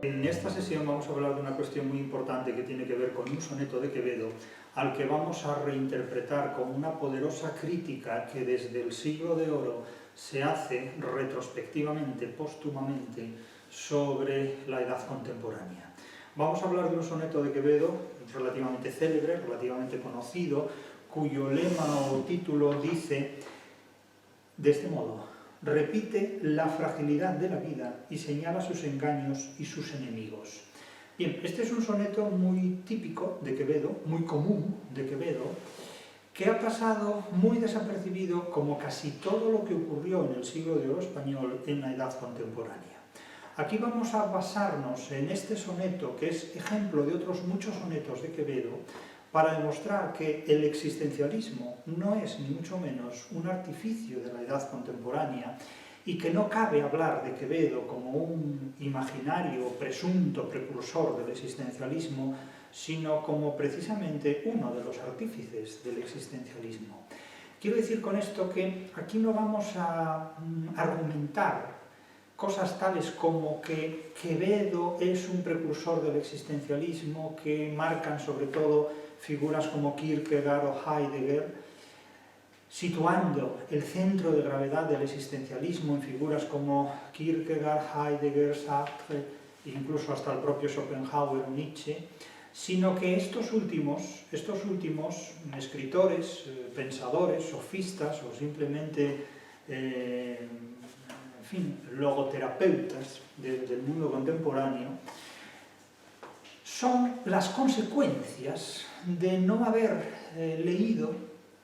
En esta sesión vamos a hablar de una cuestión muy importante que tiene que ver con un soneto de Quevedo, al que vamos a reinterpretar con una poderosa crítica que desde el siglo de oro se hace retrospectivamente, póstumamente, sobre la edad contemporánea. Vamos a hablar de un soneto de Quevedo relativamente célebre, relativamente conocido, cuyo lema o título dice de este modo: repite la fragilidad de la vida y señala sus engaños y sus enemigos. Bien, este es un soneto muy típico de Quevedo, muy común de Quevedo, que ha pasado muy desapercibido, como casi todo lo que ocurrió en el siglo de oro español en la edad contemporánea. Aquí vamos a basarnos en este soneto, que es ejemplo de otros muchos sonetos de Quevedo, para demostrar que el existencialismo no es, ni mucho menos, un artificio de la edad contemporánea y que no cabe hablar de Quevedo como un imaginario presunto precursor del existencialismo, sino como precisamente uno de los artífices del existencialismo. Quiero decir con esto que aquí no vamos a argumentar cosas tales como que Quevedo es un precursor del existencialismo, que marcan sobre todo figuras como Kierkegaard o Heidegger, situando el centro de gravedad del existencialismo en figuras como Kierkegaard, Heidegger, Sartre, e incluso hasta el propio Schopenhauer o Nietzsche, sino que estos últimos escritores, pensadores, sofistas o simplemente logoterapeutas del mundo contemporáneo, son las consecuencias de no haber leído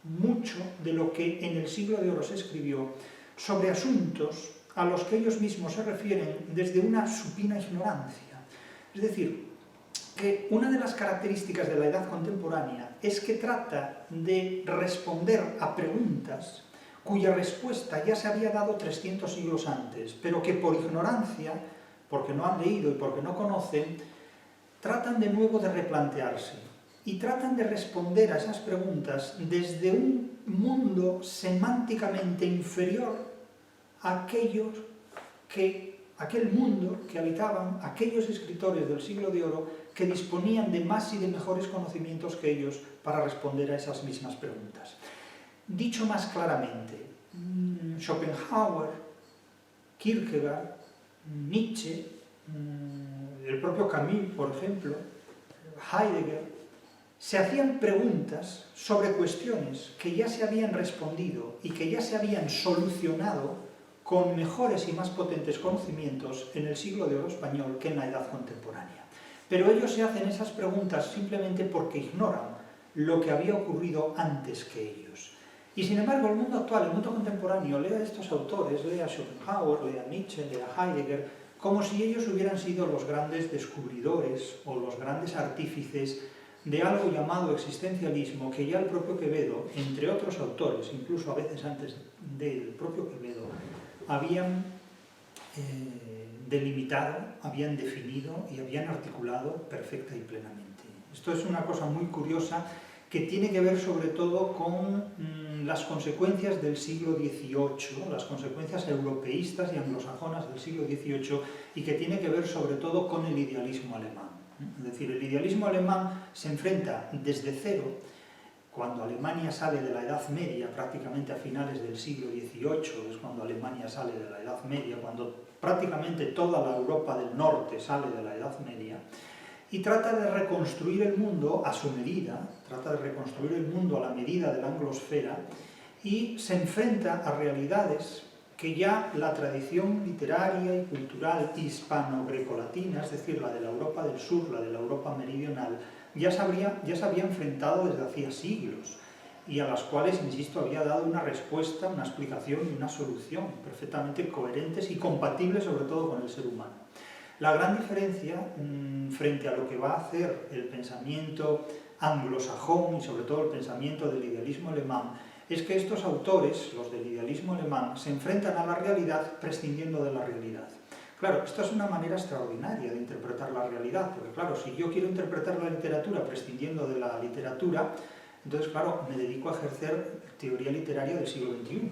mucho de lo que en el siglo de oro se escribió sobre asuntos a los que ellos mismos se refieren desde una supina ignorancia. Es decir, que una de las características de la edad contemporánea es que trata de responder a preguntas cuya respuesta ya se había dado 300 siglos antes, pero que por ignorancia, porque no han leído y porque no conocen, tratan de nuevo de replantearse y tratan de responder a esas preguntas desde un mundo semánticamente inferior a aquel mundo que habitaban aquellos escritores del siglo de oro que disponían de más y de mejores conocimientos que ellos para responder a esas mismas preguntas. Dicho más claramente, Schopenhauer, Kierkegaard, Nietzsche, el propio Camus, por ejemplo, Heidegger, se hacían preguntas sobre cuestiones que ya se habían respondido y que ya se habían solucionado con mejores y más potentes conocimientos en el siglo de oro español que en la edad contemporánea. Pero ellos se hacen esas preguntas simplemente porque ignoran lo que había ocurrido antes que ellos. Y sin embargo, el mundo actual, el mundo contemporáneo, lee a estos autores, lee a Schopenhauer, lee a Nietzsche, lee a Heidegger, como si ellos hubieran sido los grandes descubridores o los grandes artífices de algo llamado existencialismo, que ya el propio Quevedo, entre otros autores, incluso a veces antes del propio Quevedo, habían delimitado, habían definido y habían articulado perfecta y plenamente. Esto es una cosa muy curiosa que tiene que ver sobre todo con las consecuencias del siglo XVIII, las consecuencias europeístas y anglosajonas del siglo XVIII, y que tiene que ver sobre todo con el idealismo alemán. Es decir, el idealismo alemán se enfrenta desde cero, cuando Alemania sale de la Edad Media, prácticamente a finales del siglo XVIII, es cuando Alemania sale de la Edad Media, cuando prácticamente toda la Europa del Norte sale de la Edad Media, y trata de reconstruir el mundo a su medida, trata de reconstruir el mundo a la medida de la anglosfera, y se enfrenta a realidades que ya la tradición literaria y cultural hispano-grecolatina, es decir, la de la Europa del Sur, la de la Europa meridional, ya se había enfrentado desde hacía siglos, y a las cuales, insisto, había dado una respuesta, una explicación y una solución perfectamente coherentes y compatibles sobre todo con el ser humano. La gran diferencia frente a lo que va a hacer el pensamiento anglosajón y sobre todo el pensamiento del idealismo alemán es que estos autores, los del idealismo alemán, se enfrentan a la realidad prescindiendo de la realidad. Claro, esto es una manera extraordinaria de interpretar la realidad, porque claro, si yo quiero interpretar la literatura prescindiendo de la literatura, Entonces, claro, me dedico a ejercer teoría literaria del siglo XXI,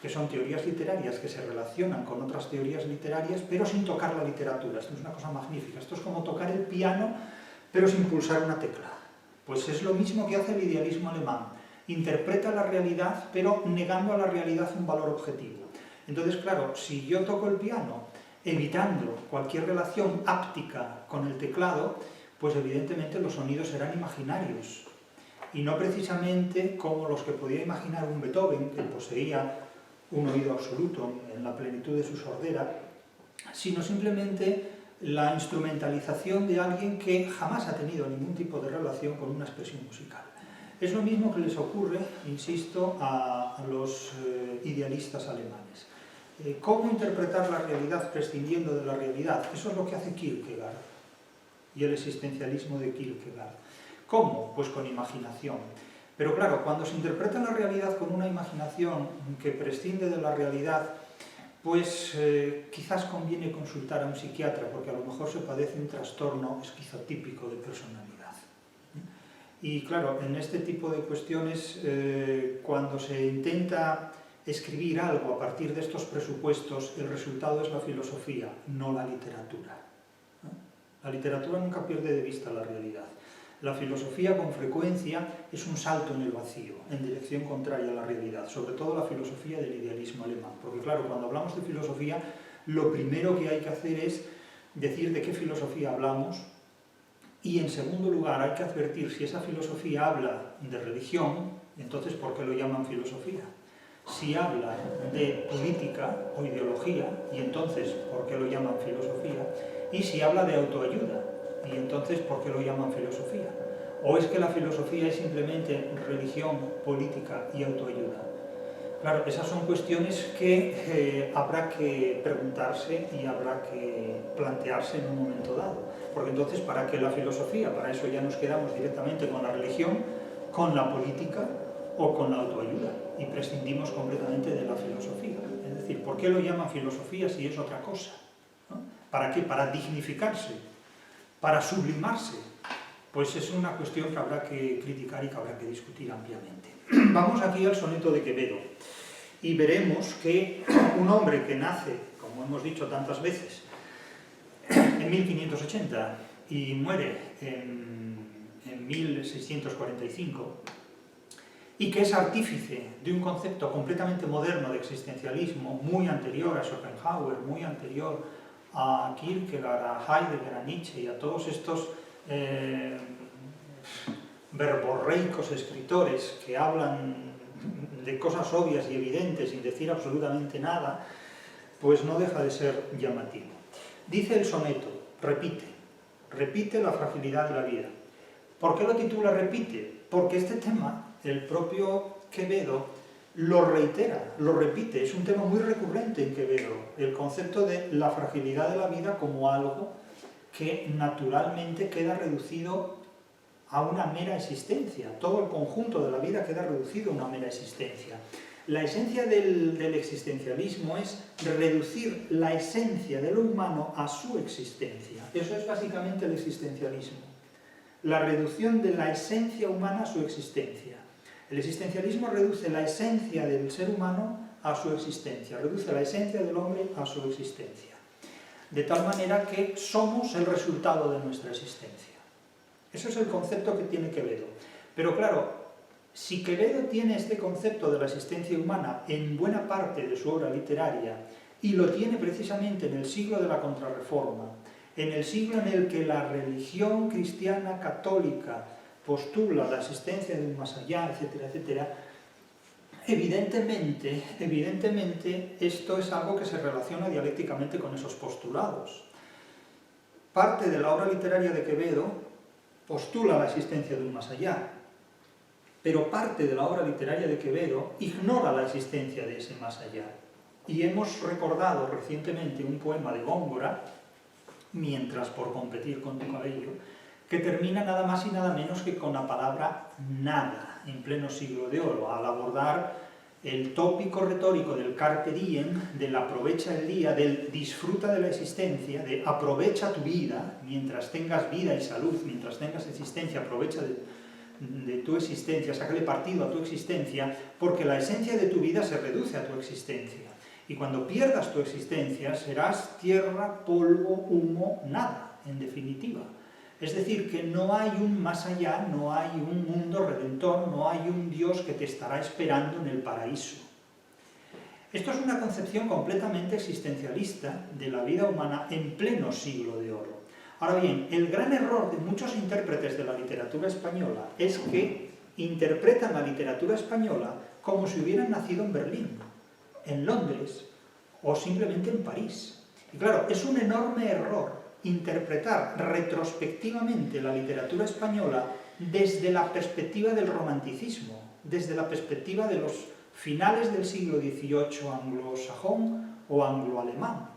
que son teorías literarias que se relacionan con otras teorías literarias, pero sin tocar la literatura. Esto es una cosa magnífica. Esto es como tocar el piano, pero sin pulsar una tecla. Pues es lo mismo que hace el idealismo alemán. Interpreta la realidad, pero negando a la realidad un valor objetivo. Entonces, claro, si yo toco el piano evitando cualquier relación áptica con el teclado, pues evidentemente los sonidos serán imaginarios. Y no precisamente como los que podía imaginar un Beethoven, que poseía un oído absoluto en la plenitud de su sordera, sino simplemente la instrumentalización de alguien que jamás ha tenido ningún tipo de relación con una expresión musical. Es lo mismo que les ocurre, insisto, a los idealistas alemanes. ¿Cómo interpretar la realidad prescindiendo de la realidad? Eso es lo que hace Kierkegaard y el existencialismo de Kierkegaard. ¿Cómo? Pues con imaginación. Pero claro, cuando se interpreta la realidad con una imaginación que prescinde de la realidad, pues quizás conviene consultar a un psiquiatra, porque a lo mejor se padece un trastorno esquizotípico de personalidad. Y claro, en este tipo de cuestiones, cuando se intenta escribir algo a partir de estos presupuestos, el resultado es la filosofía, no la literatura. La literatura nunca pierde de vista la realidad. La filosofía con frecuencia es un salto en el vacío, en dirección contraria a la realidad, sobre todo la filosofía del idealismo alemán. Porque claro, cuando hablamos de filosofía, lo primero que hay que hacer es decir de qué filosofía hablamos, y en segundo lugar hay que advertir si esa filosofía habla de religión, entonces ¿por qué lo llaman filosofía? Si habla de política o ideología, y entonces ¿por qué lo llaman filosofía? Y si habla de autoayuda, y entonces ¿por qué lo llaman filosofía? ¿O es que la filosofía es simplemente religión, política y autoayuda? Claro, esas son cuestiones que habrá que preguntarse y habrá que plantearse en un momento dado. Porque entonces, ¿para qué la filosofía? Para eso ya nos quedamos directamente con la religión, con la política o con la autoayuda. Y prescindimos completamente de la filosofía. Es decir, ¿por qué lo llaman filosofía si es otra cosa? ¿No? ¿Para qué? Para dignificarse, para sublimarse. Pues es una cuestión que habrá que criticar y que habrá que discutir ampliamente. Vamos aquí al soneto de Quevedo y veremos que un hombre que nace, como hemos dicho tantas veces, en 1580 y muere en 1645, y que es artífice de un concepto completamente moderno de existencialismo, muy anterior a Schopenhauer, muy anterior a Kierkegaard, a Heidegger, a Nietzsche y a todos estos verborreicos escritores que hablan de cosas obvias y evidentes sin decir absolutamente nada, pues no deja de ser llamativo. Dice el soneto, repite la fragilidad de la vida. ¿Por qué lo titula Repite? Porque este tema, el propio Quevedo lo reitera, lo repite, es un tema muy recurrente en Quevedo, el concepto de la fragilidad de la vida como algo que naturalmente queda reducido a una mera existencia. Todo el conjunto de la vida queda reducido a una mera existencia. La esencia del existencialismo es reducir la esencia de lo humano a su existencia. Eso es básicamente el existencialismo. La reducción de la esencia humana a su existencia. El existencialismo reduce la esencia del ser humano a su existencia, reduce la esencia del hombre a su existencia. De tal manera que somos el resultado de nuestra existencia. Ese es el concepto que tiene Quevedo. Pero claro, si Quevedo tiene este concepto de la existencia humana en buena parte de su obra literaria, y lo tiene precisamente en el siglo de la Contrarreforma, en el siglo en el que la religión cristiana católica postula la existencia de un más allá, etcétera, etcétera, evidentemente esto es algo que se relaciona dialécticamente con esos postulados. Parte de la obra literaria de Quevedo postula la existencia de un más allá, pero parte de la obra literaria de Quevedo ignora la existencia de ese más allá. Y hemos recordado recientemente un poema de Góngora, Mientras por competir con tu cabello, que termina nada más y nada menos que con la palabra nada, en pleno siglo de oro, al abordar el tópico retórico del carpe diem, del aprovecha el día, del disfruta de la existencia, de aprovecha tu vida, mientras tengas vida y salud, mientras tengas existencia, aprovecha de tu existencia, sácale partido a tu existencia, porque la esencia de tu vida se reduce a tu existencia. Y cuando pierdas tu existencia, serás tierra, polvo, humo, nada, en definitiva. Es decir, que no hay un más allá, no hay un mundo redentor, no hay un Dios que te estará esperando en el paraíso. Esto es una concepción completamente existencialista de la vida humana en pleno siglo de oro. Ahora bien, el gran error de muchos intérpretes de la literatura española es que interpretan la literatura española como si hubieran nacido en Berlín, en Londres o simplemente en París. Y claro, es un enorme error interpretar retrospectivamente la literatura española desde la perspectiva del romanticismo, desde la perspectiva de los finales del siglo XVIII anglosajón o angloalemán.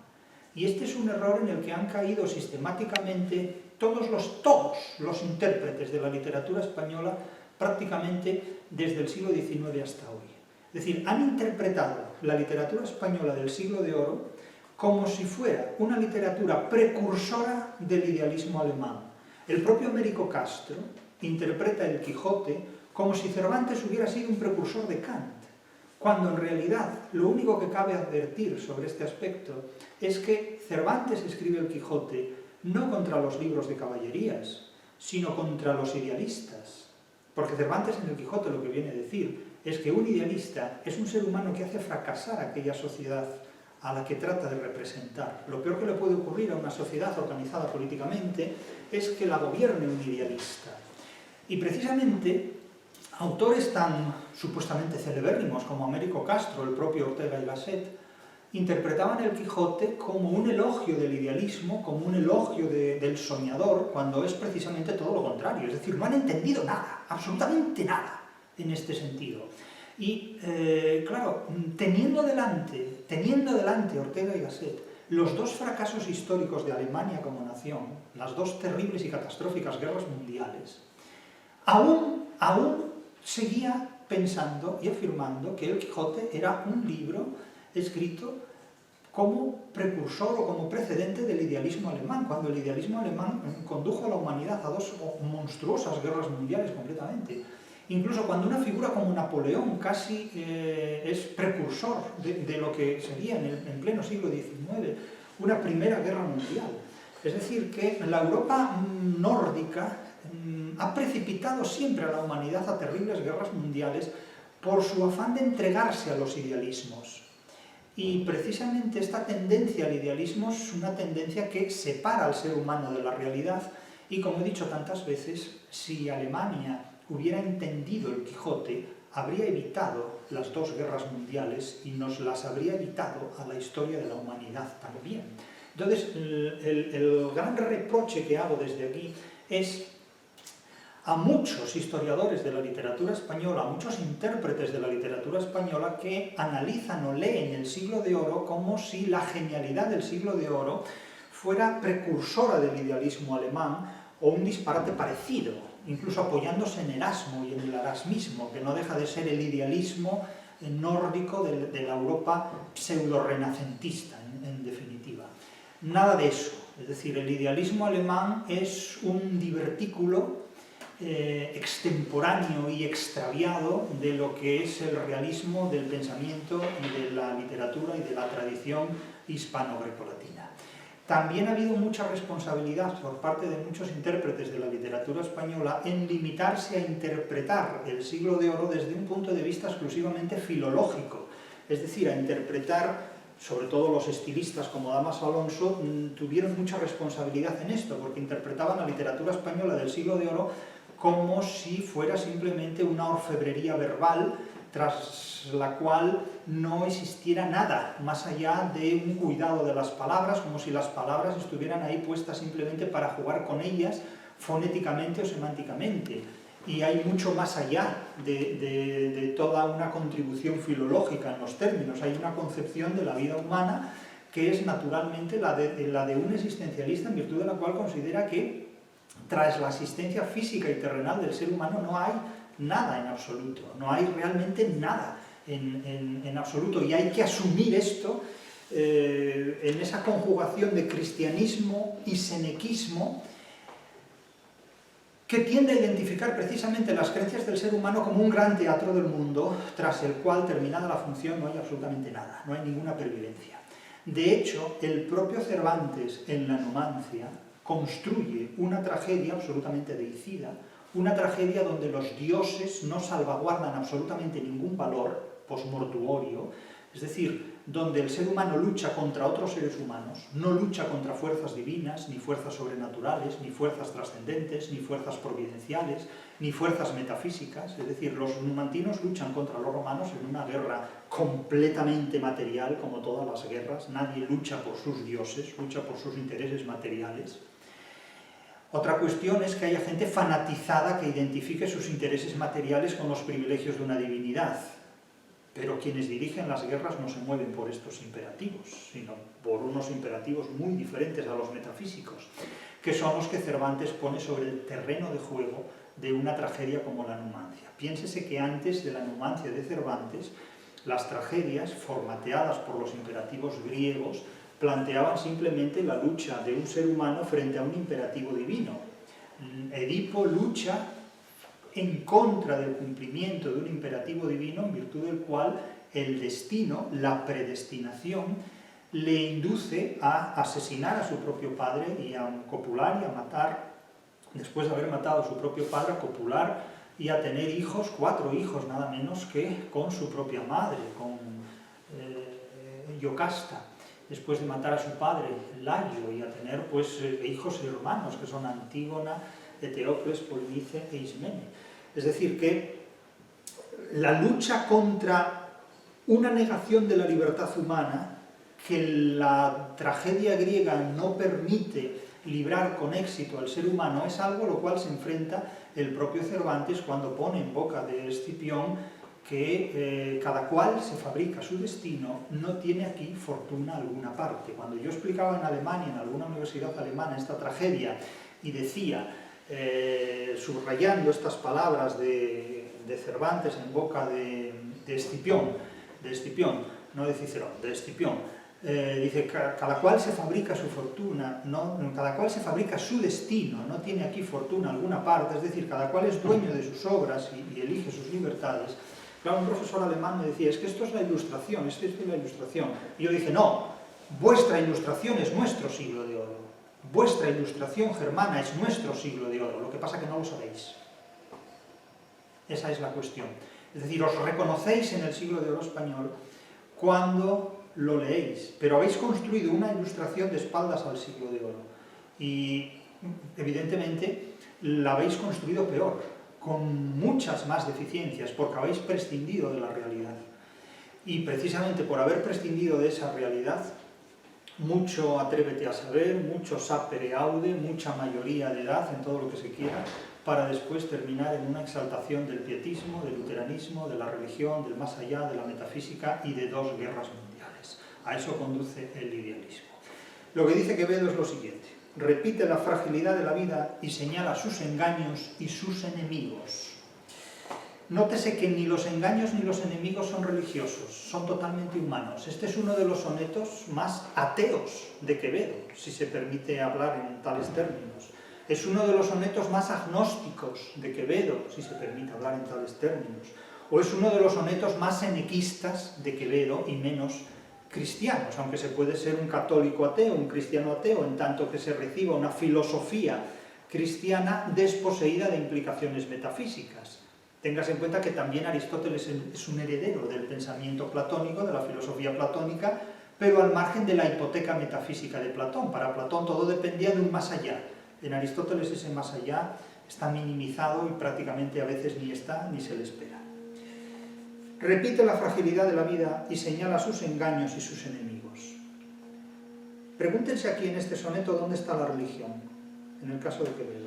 Y este es un error en el que han caído sistemáticamente todos los intérpretes de la literatura española prácticamente desde el siglo XIX hasta hoy. Es decir, han interpretado la literatura española del siglo de oro como si fuera una literatura precursora del idealismo alemán. El propio Américo Castro interpreta el Quijote como si Cervantes hubiera sido un precursor de Kant, cuando en realidad lo único que cabe advertir sobre este aspecto es que Cervantes escribe el Quijote no contra los libros de caballerías, sino contra los idealistas. Porque Cervantes en el Quijote lo que viene a decir es que un idealista es un ser humano que hace fracasar a aquella sociedad a la que trata de representar. Lo peor que le puede ocurrir a una sociedad organizada políticamente es que la gobierne un idealista. Y precisamente autores tan supuestamente celebérrimos como Américo Castro, el propio Ortega y Gasset, interpretaban el Quijote como un elogio del idealismo, como un elogio del soñador, cuando es precisamente todo lo contrario. Es decir, no han entendido nada, absolutamente nada, en este sentido. Y, claro, teniendo delante Ortega y Gasset los dos fracasos históricos de Alemania como nación, las dos terribles y catastróficas guerras mundiales, aún seguía pensando y afirmando que el Quijote era un libro escrito como precursor o como precedente del idealismo alemán, cuando el idealismo alemán condujo a la humanidad a dos monstruosas guerras mundiales completamente. Incluso cuando una figura como Napoleón casi es precursor de lo que sería en pleno siglo XIX una primera guerra mundial. Es decir, que la Europa nórdica ha precipitado siempre a la humanidad a terribles guerras mundiales por su afán de entregarse a los idealismos. Y precisamente esta tendencia al idealismo es una tendencia que separa al ser humano de la realidad y, como he dicho tantas veces, si Alemania hubiera entendido el Quijote, habría evitado las dos guerras mundiales y nos las habría evitado a la historia de la humanidad también. Entonces, el gran reproche que hago desde aquí es a muchos historiadores de la literatura española, a muchos intérpretes de la literatura española que analizan o leen el siglo de oro como si la genialidad del siglo de oro fuera precursora del idealismo alemán o un disparate parecido, incluso apoyándose en Erasmo y en el erasmismo, que no deja de ser el idealismo nórdico de la Europa pseudo-renacentista, en definitiva. Nada de eso. Es decir, el idealismo alemán es un divertículo extemporáneo y extraviado de lo que es el realismo del pensamiento y de la literatura y de la tradición hispano-grecolatina. También ha habido mucha responsabilidad por parte de muchos intérpretes de la literatura española en limitarse a interpretar el siglo de oro desde un punto de vista exclusivamente filológico, es decir, a interpretar, sobre todo los estilistas como Dámaso Alonso, tuvieron mucha responsabilidad en esto, porque interpretaban la literatura española del siglo de oro como si fuera simplemente una orfebrería verbal tras la cual no existiera nada más allá de un cuidado de las palabras, como si las palabras estuvieran ahí puestas simplemente para jugar con ellas fonéticamente o semánticamente. Y hay mucho más allá de toda una contribución filológica en los términos. Hay una concepción de la vida humana que es naturalmente la de un existencialista, en virtud de la cual considera que tras la existencia física y terrenal del ser humano no hay nada en absoluto, no hay realmente nada en absoluto, y hay que asumir esto en esa conjugación de cristianismo y senequismo que tiende a identificar precisamente las creencias del ser humano como un gran teatro del mundo, tras el cual, terminada la función, no hay absolutamente nada, no hay ninguna pervivencia. De hecho, el propio Cervantes, en la Numancia, construye una tragedia absolutamente deicida, una tragedia donde los dioses no salvaguardan absolutamente ningún valor postmortuorio, es decir, donde el ser humano lucha contra otros seres humanos, no lucha contra fuerzas divinas, ni fuerzas sobrenaturales, ni fuerzas trascendentes, ni fuerzas providenciales, ni fuerzas metafísicas, es decir, los numantinos luchan contra los romanos en una guerra completamente material, como todas las guerras, nadie lucha por sus dioses, lucha por sus intereses materiales. Otra cuestión es que haya gente fanatizada que identifique sus intereses materiales con los privilegios de una divinidad. Pero quienes dirigen las guerras no se mueven por estos imperativos, sino por unos imperativos muy diferentes a los metafísicos, que son los que Cervantes pone sobre el terreno de juego de una tragedia como la Numancia. Piénsese que antes de la Numancia de Cervantes, las tragedias, formateadas por los imperativos griegos, planteaban simplemente la lucha de un ser humano frente a un imperativo divino. Edipo lucha en contra del cumplimiento de un imperativo divino, en virtud del cual el destino, la predestinación, le induce a asesinar a su propio padre y a copular y a matar, después de haber matado a su propio padre, a copular y a tener hijos, 4 hijos nada menos que con su propia madre, con Iocasta, después de matar a su padre, Layo, y a tener pues hijos y hermanos, que son Antígona, Eteocles, Polinice e Ismene. Es decir, que la lucha contra una negación de la libertad humana que la tragedia griega no permite librar con éxito al ser humano es algo a lo cual se enfrenta el propio Cervantes cuando pone en boca de Escipión que cada cual se fabrica su destino, no tiene aquí fortuna alguna parte. Cuando yo explicaba en Alemania, en alguna universidad alemana, esta tragedia y decía, subrayando estas palabras de Cervantes en boca de Escipión, no de Cicerón, de Escipión, dice, cada cual se fabrica su fortuna, cada cual se fabrica su destino, no tiene aquí fortuna alguna parte, es decir, cada cual es dueño de sus obras y elige sus libertades. Claro, un profesor alemán me decía, es que esto es la ilustración, esto es la ilustración. Y yo dije, no, vuestra ilustración es nuestro siglo de oro. Vuestra ilustración germana es nuestro siglo de oro, lo que pasa que no lo sabéis. Esa es la cuestión. Es decir, os reconocéis en el siglo de oro español cuando lo leéis, pero habéis construido una ilustración de espaldas al siglo de oro. Y, evidentemente, la habéis construido peor, con muchas más deficiencias, porque habéis prescindido de la realidad. Y precisamente por haber prescindido de esa realidad, mucho atrévete a saber, mucho sapere aude, mucha mayoría de edad en todo lo que se quiera, para después terminar en una exaltación del pietismo, del luteranismo, de la religión, del más allá, de la metafísica y de 2 guerras mundiales. A eso conduce el idealismo. Lo que dice Quevedo es lo siguiente: repite la fragilidad de la vida y señala sus engaños y sus enemigos. Nótese que ni los engaños ni los enemigos son religiosos, son totalmente humanos. Este es uno de los sonetos más ateos de Quevedo, si se permite hablar en tales términos. Es uno de los sonetos más agnósticos de Quevedo, si se permite hablar en tales términos. O es uno de los sonetos más senequistas de Quevedo y menos cristianos, aunque se puede ser un católico ateo, un cristiano ateo, en tanto que se reciba una filosofía cristiana desposeída de implicaciones metafísicas. Tengas en cuenta que también Aristóteles es un heredero del pensamiento platónico, de la filosofía platónica, pero al margen de la hipoteca metafísica de Platón. Para Platón todo dependía de un más allá. En Aristóteles ese más allá está minimizado y prácticamente a veces ni está ni se le espera. Repite la fragilidad de la vida y señala sus engaños y sus enemigos. Pregúntense aquí en este soneto dónde está la religión, en el caso de Quevedo,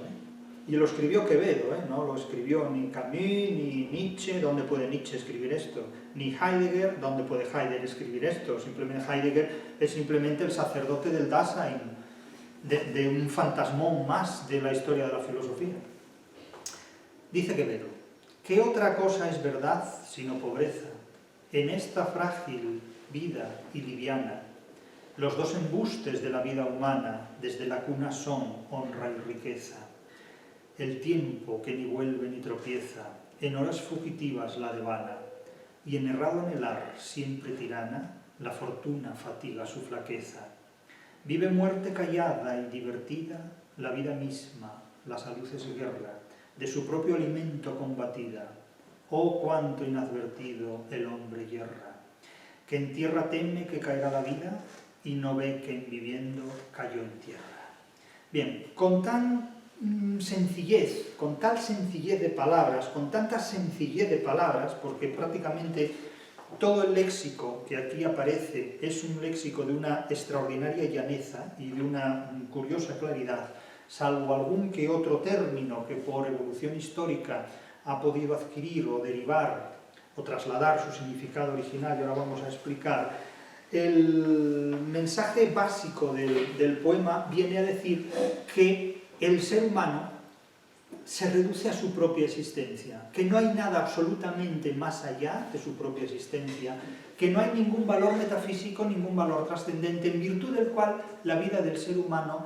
Y lo escribió Quevedo, no lo escribió ni Camus, ni Nietzsche. ¿Dónde puede Nietzsche escribir esto? Ni Heidegger. ¿Dónde puede Heidegger escribir esto? Simplemente Heidegger es simplemente el sacerdote del Dasein, de un fantasmón más de la historia de la filosofía. Dice Quevedo, ¿qué otra cosa es verdad sino pobreza? En esta frágil vida y liviana, los 2 embustes de la vida humana desde la cuna son honra y riqueza. el tiempo que ni vuelve ni tropieza, en horas fugitivas la devana, y en errado anhelar siempre tirana, la fortuna fatiga su flaqueza. Vive muerte callada y divertida, la vida misma, la salud es guerra, de su propio alimento combatida. Oh, cuánto inadvertido el hombre yerra, que en tierra teme que caerá la vida y no ve que en viviendo cayó en tierra. Bien, con tan sencillez, con tal sencillez de palabras, con tanta sencillez de palabras, porque prácticamente todo el léxico que aquí aparece es un léxico de una extraordinaria llaneza y de una curiosa claridad, salvo algún que otro término que por evolución histórica ha podido adquirir o derivar o trasladar su significado original, y ahora vamos a explicar. El mensaje básico del poema viene a decir que el ser humano se reduce a su propia existencia, que no hay nada absolutamente más allá de su propia existencia, que no hay ningún valor metafísico, ningún valor trascendente, en virtud del cual la vida del ser humano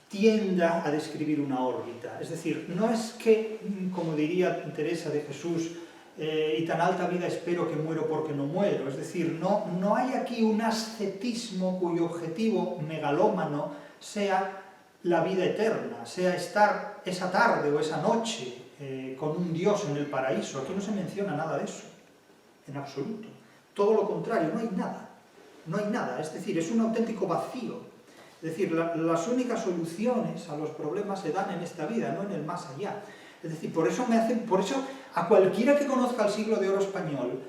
tienda a describir una órbita. Es decir, no es que, como diría Teresa de Jesús, y tan alta vida espero que muero porque no muero. Es decir, no hay aquí un ascetismo cuyo objetivo megalómano sea la vida eterna, sea estar esa tarde o esa noche con un Dios en el paraíso. Aquí no se menciona nada de eso, en absoluto. Todo lo contrario, no hay nada. No hay nada, es decir, es un auténtico vacío. Es decir, las únicas soluciones a los problemas se dan en esta vida, no en el más allá. Es decir, por eso a cualquiera que conozca el siglo de oro español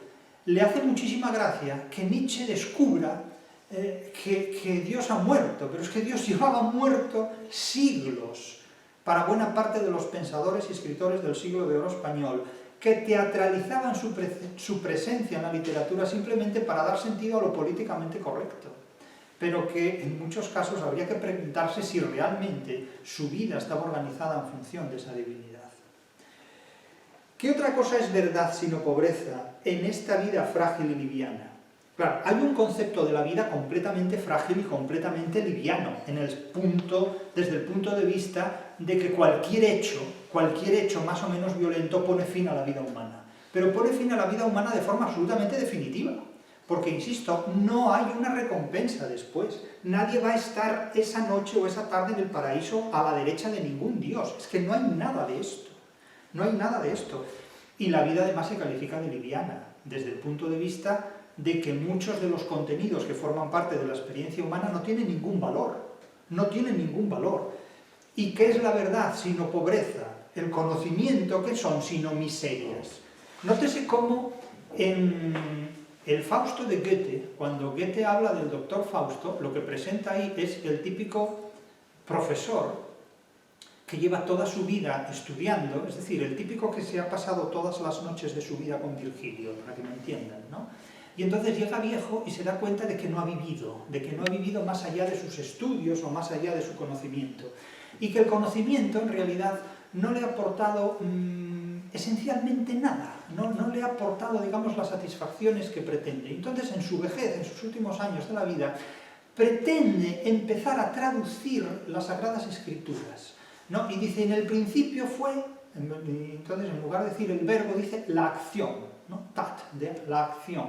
le hace muchísima gracia que Nietzsche descubra que Dios ha muerto, pero es que Dios llevaba muerto siglos para buena parte de los pensadores y escritores del siglo de oro español, que teatralizaban su presencia en la literatura simplemente para dar sentido a lo políticamente correcto, pero que en muchos casos habría que preguntarse si realmente su vida estaba organizada en función de esa divinidad. ¿Qué otra cosa es verdad sino pobreza en esta vida frágil y liviana? Claro, hay un concepto de la vida completamente frágil y completamente liviano, desde el punto de vista de que cualquier hecho más o menos violento pone fin a la vida humana. Pero pone fin a la vida humana de forma absolutamente definitiva. Porque, insisto, no hay una recompensa después. Nadie va a estar esa noche o esa tarde en el paraíso a la derecha de ningún Dios. Es que no hay nada de esto. No hay nada de esto. Y la vida además se califica de liviana, desde el punto de vista de que muchos de los contenidos que forman parte de la experiencia humana no tienen ningún valor. No tienen ningún valor. ¿Y qué es la verdad sino pobreza? El conocimiento, ¿qué son sino miserias? Nótese cómo en el Fausto de Goethe, cuando Goethe habla del doctor Fausto, lo que presenta ahí es el típico profesor que lleva toda su vida estudiando, es decir, el típico que se ha pasado todas las noches de su vida con Virgilio, para que me entiendan, ¿no? Y entonces llega viejo y se da cuenta de que no ha vivido más allá de sus estudios o más allá de su conocimiento. Y que el conocimiento, en realidad, no le ha aportado esencialmente nada, no le ha aportado, digamos, las satisfacciones que pretende. Entonces, en su vejez, en sus últimos años de la vida, pretende empezar a traducir las Sagradas Escrituras, ¿no? Y dice, en el principio fue, entonces en lugar de decir el verbo, dice la acción, ¿no? La acción.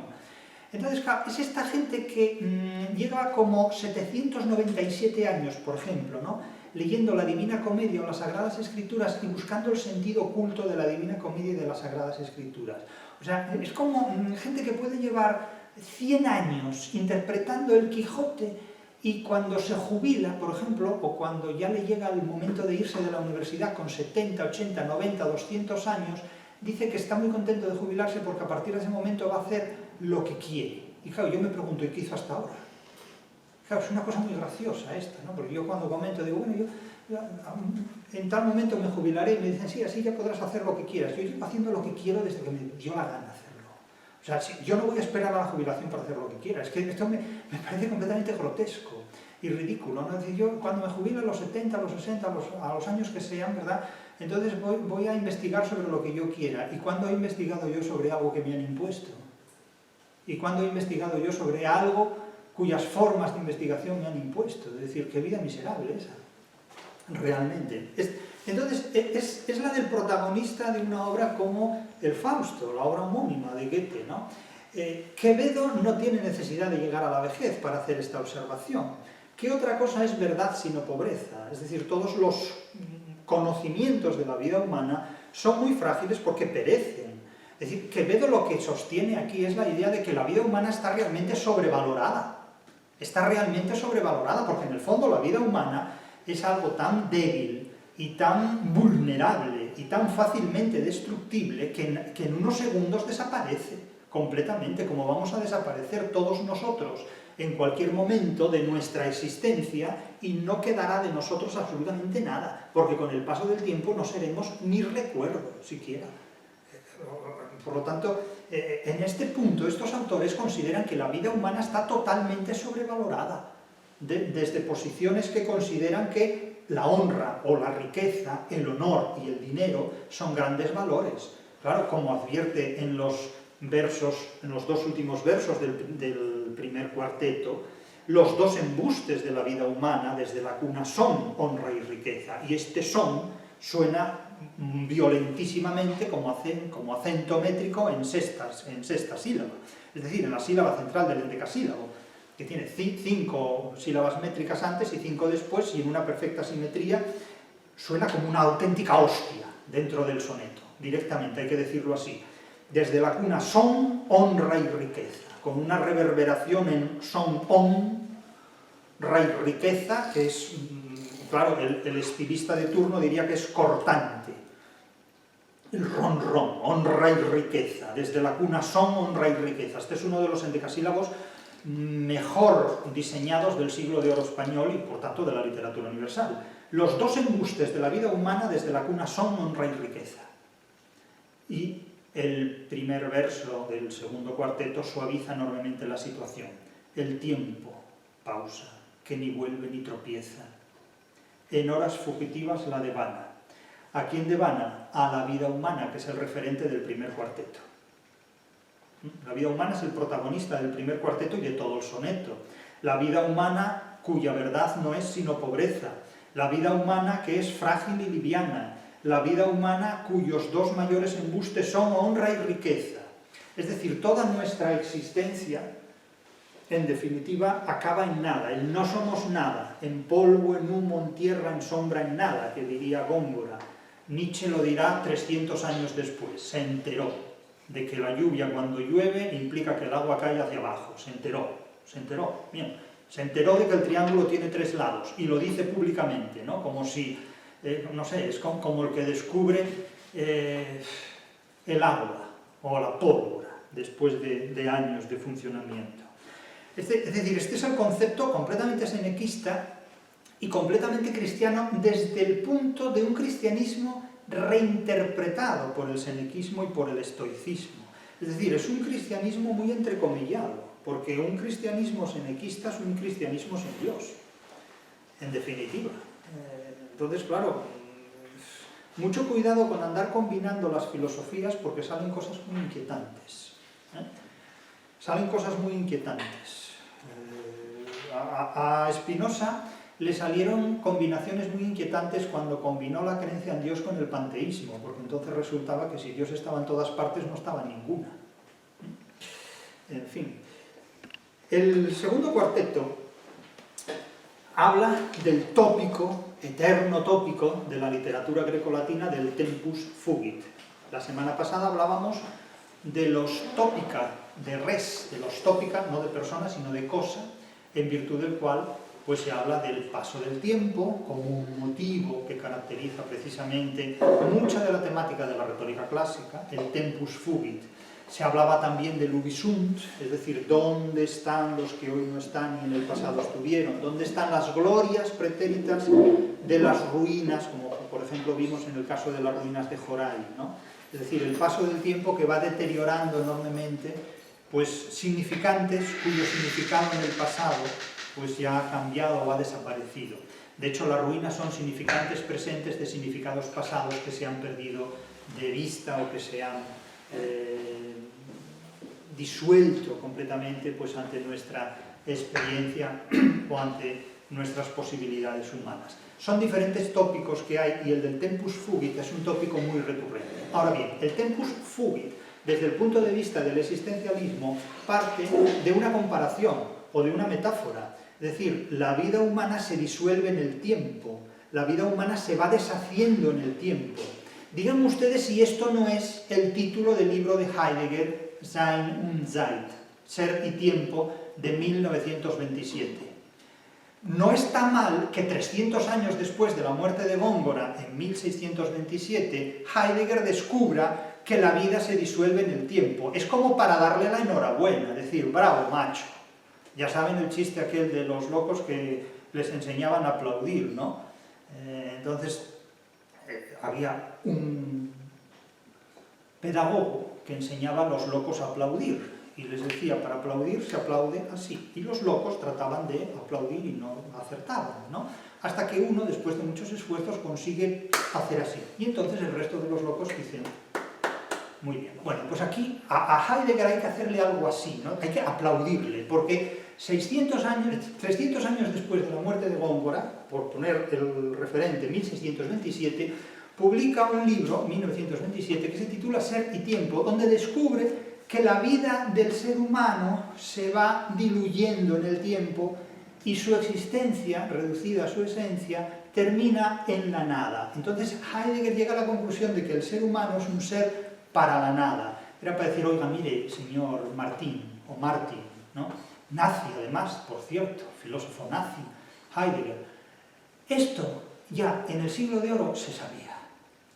Entonces, claro, es esta gente que lleva como 797 años, por ejemplo, ¿no? Leyendo la Divina Comedia o las Sagradas Escrituras y buscando el sentido oculto de la Divina Comedia y de las Sagradas Escrituras. O sea, es como gente que puede llevar 100 años interpretando el Quijote y cuando se jubila, por ejemplo, o cuando ya le llega el momento de irse de la universidad con 70, 80, 90, 200 años, dice que está muy contento de jubilarse porque a partir de ese momento va a hacer lo que quiere. Y claro, yo me pregunto, ¿y qué hizo hasta ahora? Claro, es una cosa muy graciosa esta, ¿no? Porque yo cuando comento, digo, bueno, yo en tal momento me jubilaré, y me dicen, sí, así ya podrás hacer lo que quieras. Yo llevo haciendo lo que quiero desde que me dio la gana hacerlo. O sea, yo no voy a esperar a la jubilación para hacer lo que quiera. Es que esto me parece completamente grotesco y ridículo, ¿no? Es decir, yo cuando me jubile a los 70, a los 60, a los años que sean, ¿verdad? Entonces voy a investigar sobre lo que yo quiera. ¿Y cuándo he investigado yo sobre algo que me han impuesto? ¿Y cuándo he investigado yo sobre algo cuyas formas de investigación me han impuesto? Es decir, qué vida miserable esa, realmente. Entonces, es la del protagonista de una obra como el Fausto, la obra homónima de Goethe, ¿no? Quevedo no tiene necesidad de llegar a la vejez para hacer esta observación. ¿Qué otra cosa es verdad sino pobreza? Es decir, todos los conocimientos de la vida humana son muy frágiles porque perecen. Es decir, Quevedo lo que sostiene aquí es la idea de que la vida humana está realmente sobrevalorada. Está realmente sobrevalorada porque en el fondo la vida humana es algo tan débil y tan vulnerable y tan fácilmente destructible que en unos segundos desaparece completamente, como vamos a desaparecer todos nosotros en cualquier momento de nuestra existencia y no quedará de nosotros absolutamente nada, porque con el paso del tiempo no seremos ni recuerdo siquiera. Por lo tanto, en este punto estos autores consideran que la vida humana está totalmente sobrevalorada, desde posiciones que consideran que la honra o la riqueza, el honor y el dinero son grandes valores. Claro, como advierte en los dos últimos versos del primer cuarteto, los dos embustes de la vida humana desde la cuna son honra y riqueza, y este son suena violentísimamente como acento métrico en sexta sílaba, es decir, en la sílaba central del endecasílabo, que tiene 5 sílabas métricas antes y 5 después, y en una perfecta simetría suena como una auténtica hostia dentro del soneto, directamente, hay que decirlo así. Desde la cuna son, honra y riqueza, con una reverberación en son, honra y riqueza, que es, claro, el estilista de turno diría que es cortante. El ron, honra y riqueza, desde la cuna son, honra y riqueza. Este es uno de los endecasílabos mejor diseñados del siglo de oro español y, por tanto, de la literatura universal. Los dos embustes de la vida humana desde la cuna son, honra y riqueza. Y el primer verso del segundo cuarteto suaviza enormemente la situación. El tiempo, pausa, que ni vuelve ni tropieza. En horas fugitivas la devana. ¿A quién devana? A la vida humana, que es el referente del primer cuarteto. La vida humana es el protagonista del primer cuarteto y de todo el soneto. La vida humana cuya verdad no es sino pobreza. La vida humana que es frágil y liviana. La vida humana cuyos dos mayores embustes son honra y riqueza. Es decir, toda nuestra existencia, en definitiva, acaba en nada. El no somos nada, en polvo, en humo, en tierra, en sombra, en nada, que diría Góngora. Nietzsche lo dirá 300 años después. Se enteró de que la lluvia cuando llueve implica que el agua cae hacia abajo. Se enteró, bien. Se enteró de que el triángulo tiene 3 lados y lo dice públicamente, ¿no? Como si... no sé, es como el que descubre el agua o la pólvora después de años de funcionamiento. Es decir, este es el concepto completamente senequista y completamente cristiano desde el punto de un cristianismo reinterpretado por el senequismo y por el estoicismo. Es decir, es un cristianismo muy entrecomillado, porque un cristianismo senequista es un cristianismo sin Dios, en definitiva. Entonces, claro, mucho cuidado con andar combinando las filosofías porque salen cosas muy inquietantes. Salen cosas muy inquietantes. A Spinoza le salieron combinaciones muy inquietantes cuando combinó la creencia en Dios con el panteísmo, porque entonces resultaba que si Dios estaba en todas partes no estaba en ninguna. En fin. El segundo cuarteto habla del tópico, eterno tópico de la literatura grecolatina del tempus fugit. La semana pasada hablábamos de los tópica, de res, de los tópica, no de persona, sino de cosa, en virtud del cual pues se habla del paso del tiempo como un motivo que caracteriza precisamente mucha de la temática de la retórica clásica, el tempus fugit. Se hablaba también del ubi sunt, es decir, ¿dónde están los que hoy no están y en el pasado estuvieron? ¿Dónde están las glorias pretéritas de las ruinas, como por ejemplo vimos en el caso de las ruinas de Joray, ¿no? Es decir, el paso del tiempo que va deteriorando enormemente pues significantes cuyo significado en el pasado pues ya ha cambiado o ha desaparecido. De hecho, las ruinas son significantes presentes de significados pasados que se han perdido de vista o que se han disuelto completamente pues ante nuestra experiencia o ante nuestras posibilidades humanas. Son diferentes tópicos que hay y el del tempus fugit es un tópico muy recurrente. Ahora bien, el tempus fugit, desde el punto de vista del existencialismo, parte de una comparación o de una metáfora. Es decir, la vida humana se disuelve en el tiempo, la vida humana se va deshaciendo en el tiempo. Díganme ustedes si esto no es el título del libro de Heidegger, Sein und Zeit, Ser y Tiempo, de 1927. No está mal que 300 años después de la muerte de Góngora, en 1627, Heidegger descubra que la vida se disuelve en el tiempo. Es como para darle la enhorabuena, decir, bravo, macho. Ya saben el chiste aquel de los locos que les enseñaban a aplaudir, ¿no? Entonces, había un pedagogo que enseñaba a los locos a aplaudir. Y les decía, para aplaudir se aplaude así. Y los locos trataban de aplaudir y no acertaban, ¿no? Hasta que uno, después de muchos esfuerzos, consigue hacer así. Y entonces el resto de los locos dicen, muy bien. Bueno, pues aquí a Heidegger hay que hacerle algo así, ¿no? Hay que aplaudirle, porque 300 años después de la muerte de Góngora, por poner el referente, 1627, publica un libro, 1927, que se titula Ser y Tiempo, donde descubre que la vida del ser humano se va diluyendo en el tiempo y su existencia, reducida a su esencia, termina en la nada. Entonces Heidegger llega a la conclusión de que el ser humano es un ser para la nada. Era para decir, oiga, mire, señor Martín, o Martin, ¿no? Nazi, además, por cierto, filósofo nazi, Heidegger. Esto ya en el siglo de oro se sabía,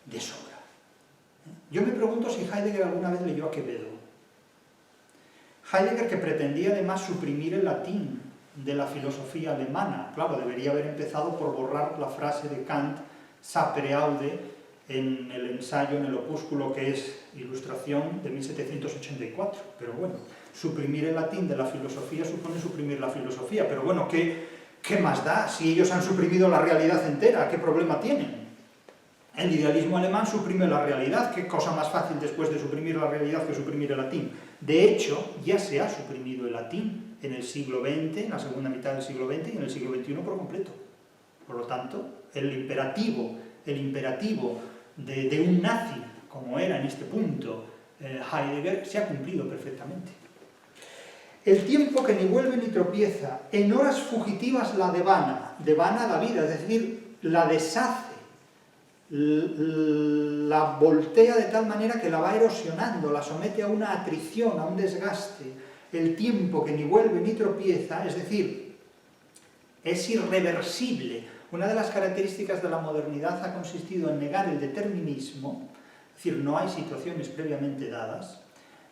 de sobra. Yo me pregunto si Heidegger alguna vez leyó a Quevedo. Heidegger, que pretendía además suprimir el latín de la filosofía alemana. Claro, debería haber empezado por borrar la frase de Kant, sapere aude, en el ensayo, en el opúsculo que es Ilustración de 1784. Pero bueno, suprimir el latín de la filosofía supone suprimir la filosofía. Pero bueno, ¿qué más da? Si ellos han suprimido la realidad entera, ¿qué problema tienen? El idealismo alemán suprime la realidad. ¿Qué cosa más fácil después de suprimir la realidad que suprimir el latín? De hecho, ya se ha suprimido el latín en el siglo XX, en la segunda mitad del siglo XX y en el siglo XXI por completo. Por lo tanto, el imperativo de un nazi, como era en este punto Heidegger, se ha cumplido perfectamente. El tiempo que ni vuelve ni tropieza, en horas fugitivas la devana la vida, es decir, la deshace, la voltea de tal manera que la va erosionando, la somete a una atrición, a un desgaste. El tiempo que ni vuelve ni tropieza, es decir, es irreversible. Una de las características de la modernidad ha consistido en negar el determinismo, es decir, no hay situaciones previamente dadas,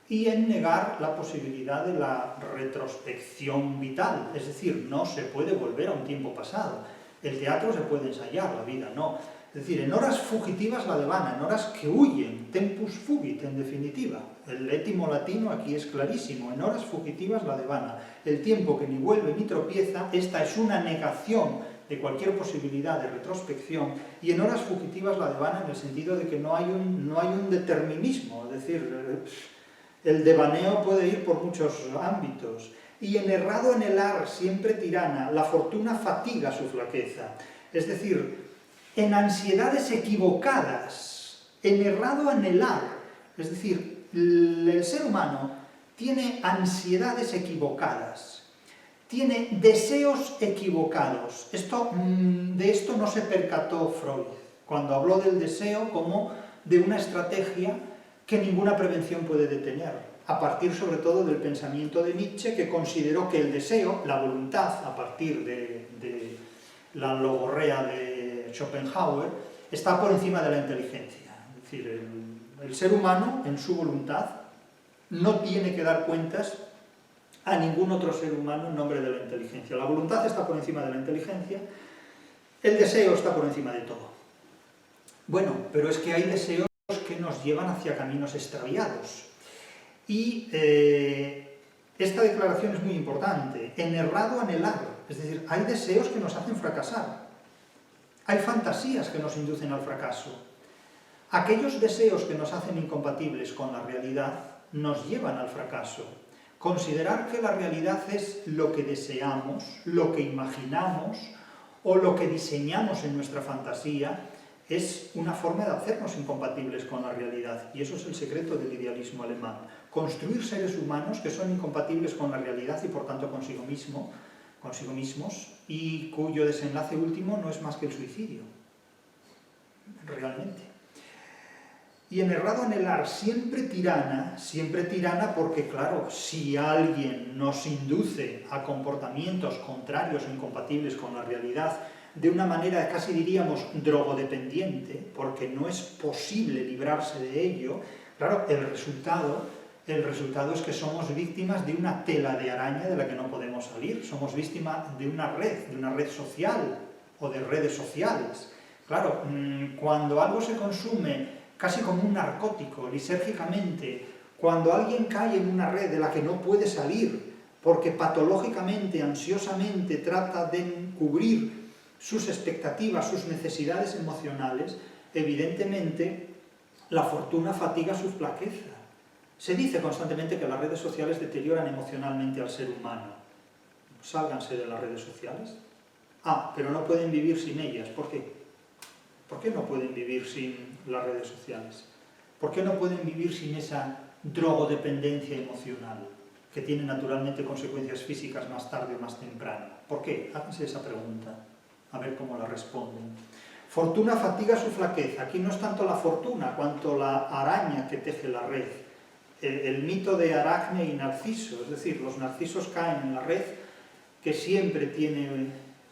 y en negar la posibilidad de la retrospección vital, es decir, no se puede volver a un tiempo pasado. El teatro se puede ensayar, la vida no. Es decir, en horas fugitivas la devana, en horas que huyen, tempus fugit, en definitiva. El étimo latino aquí es clarísimo, en horas fugitivas la devana. El tiempo que ni vuelve ni tropieza, esta es una negación de cualquier posibilidad de retrospección, y en horas fugitivas la devana en el sentido de que no hay un determinismo, es decir, el devaneo puede ir por muchos ámbitos. Y enherrado anhelar, siempre tirana, la fortuna fatiga su flaqueza. Es decir, en ansiedades equivocadas, enherrado anhelar, es decir, el ser humano tiene ansiedades equivocadas, tiene deseos equivocados. De esto no se percató Freud, cuando habló del deseo como de una estrategia que ninguna prevención puede detener, a partir sobre todo del pensamiento de Nietzsche, que consideró que el deseo, la voluntad, a partir de la logorrea de Schopenhauer, está por encima de la inteligencia. Es decir, el ser humano, en su voluntad, no tiene que dar cuentas a ningún otro ser humano en nombre de la inteligencia. La voluntad está por encima de la inteligencia, el deseo está por encima de todo. Bueno, pero es que hay deseos que nos llevan hacia caminos extraviados. Y esta declaración es muy importante. Enherrado anhelar, es decir, hay deseos que nos hacen fracasar. Hay fantasías que nos inducen al fracaso. Aquellos deseos que nos hacen incompatibles con la realidad nos llevan al fracaso. Considerar que la realidad es lo que deseamos, lo que imaginamos o lo que diseñamos en nuestra fantasía es una forma de hacernos incompatibles con la realidad, y eso es el secreto del idealismo alemán. Construir seres humanos que son incompatibles con la realidad y por tanto consigo mismos, y cuyo desenlace último no es más que el suicidio, realmente. Y en errado anhelar siempre tirana porque, claro, si alguien nos induce a comportamientos contrarios o incompatibles con la realidad, de una manera casi diríamos drogodependiente, porque no es posible librarse de ello, claro, el resultado es que somos víctimas de una tela de araña de la que no podemos salir, somos víctimas de una red social o de redes sociales. Claro, cuando algo se consume casi como un narcótico, lisérgicamente, cuando alguien cae en una red de la que no puede salir, porque patológicamente, ansiosamente trata de cubrir sus expectativas, sus necesidades emocionales, evidentemente la fortuna fatiga su flaqueza. Se dice constantemente que las redes sociales deterioran emocionalmente al ser humano. Sálganse de las redes sociales. Pero no pueden vivir sin ellas. ¿Por qué? ¿Por qué no pueden vivir sin las redes sociales? ¿Por qué no pueden vivir sin esa drogodependencia emocional, que tiene naturalmente consecuencias físicas más tarde o más temprano? ¿Por qué? Háganse esa pregunta, a ver cómo la responden. Fortuna fatiga su flaqueza. Aquí no es tanto la fortuna, cuanto la araña que teje la red. El mito de Aracne y Narciso, es decir, los narcisos caen en la red que siempre tiene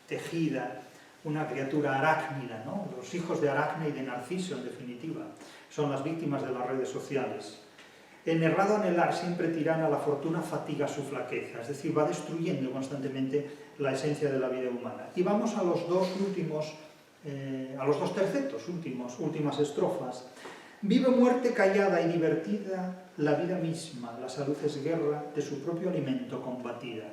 tejida una criatura arácnida, ¿no? Los hijos de Aracne y de Narciso, en definitiva, son las víctimas de las redes sociales. En errado anhelar siempre tirana, la fortuna fatiga su flaqueza, es decir, va destruyendo constantemente la esencia de la vida humana. Y vamos a los dos tercetos, últimas estrofas. Vive muerte callada y divertida la vida misma, la salud es guerra, de su propio alimento combatida.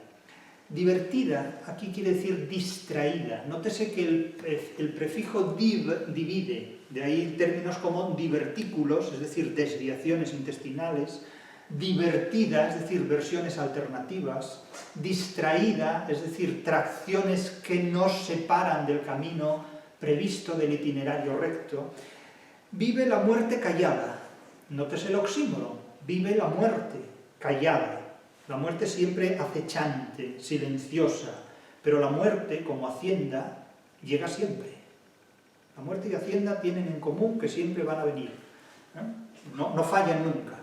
Divertida, aquí quiere decir distraída. Nótese que el prefijo divide, de ahí términos como divertículos, es decir, desviaciones intestinales, divertida, es decir, versiones alternativas, distraída, es decir, tracciones que nos separan del camino previsto del itinerario recto. Vive la muerte callada, nótese el oxímoron, vive la muerte callada. La muerte siempre acechante, silenciosa, pero la muerte, como Hacienda, llega siempre. La muerte y Hacienda tienen en común que siempre van a venir. No fallan nunca.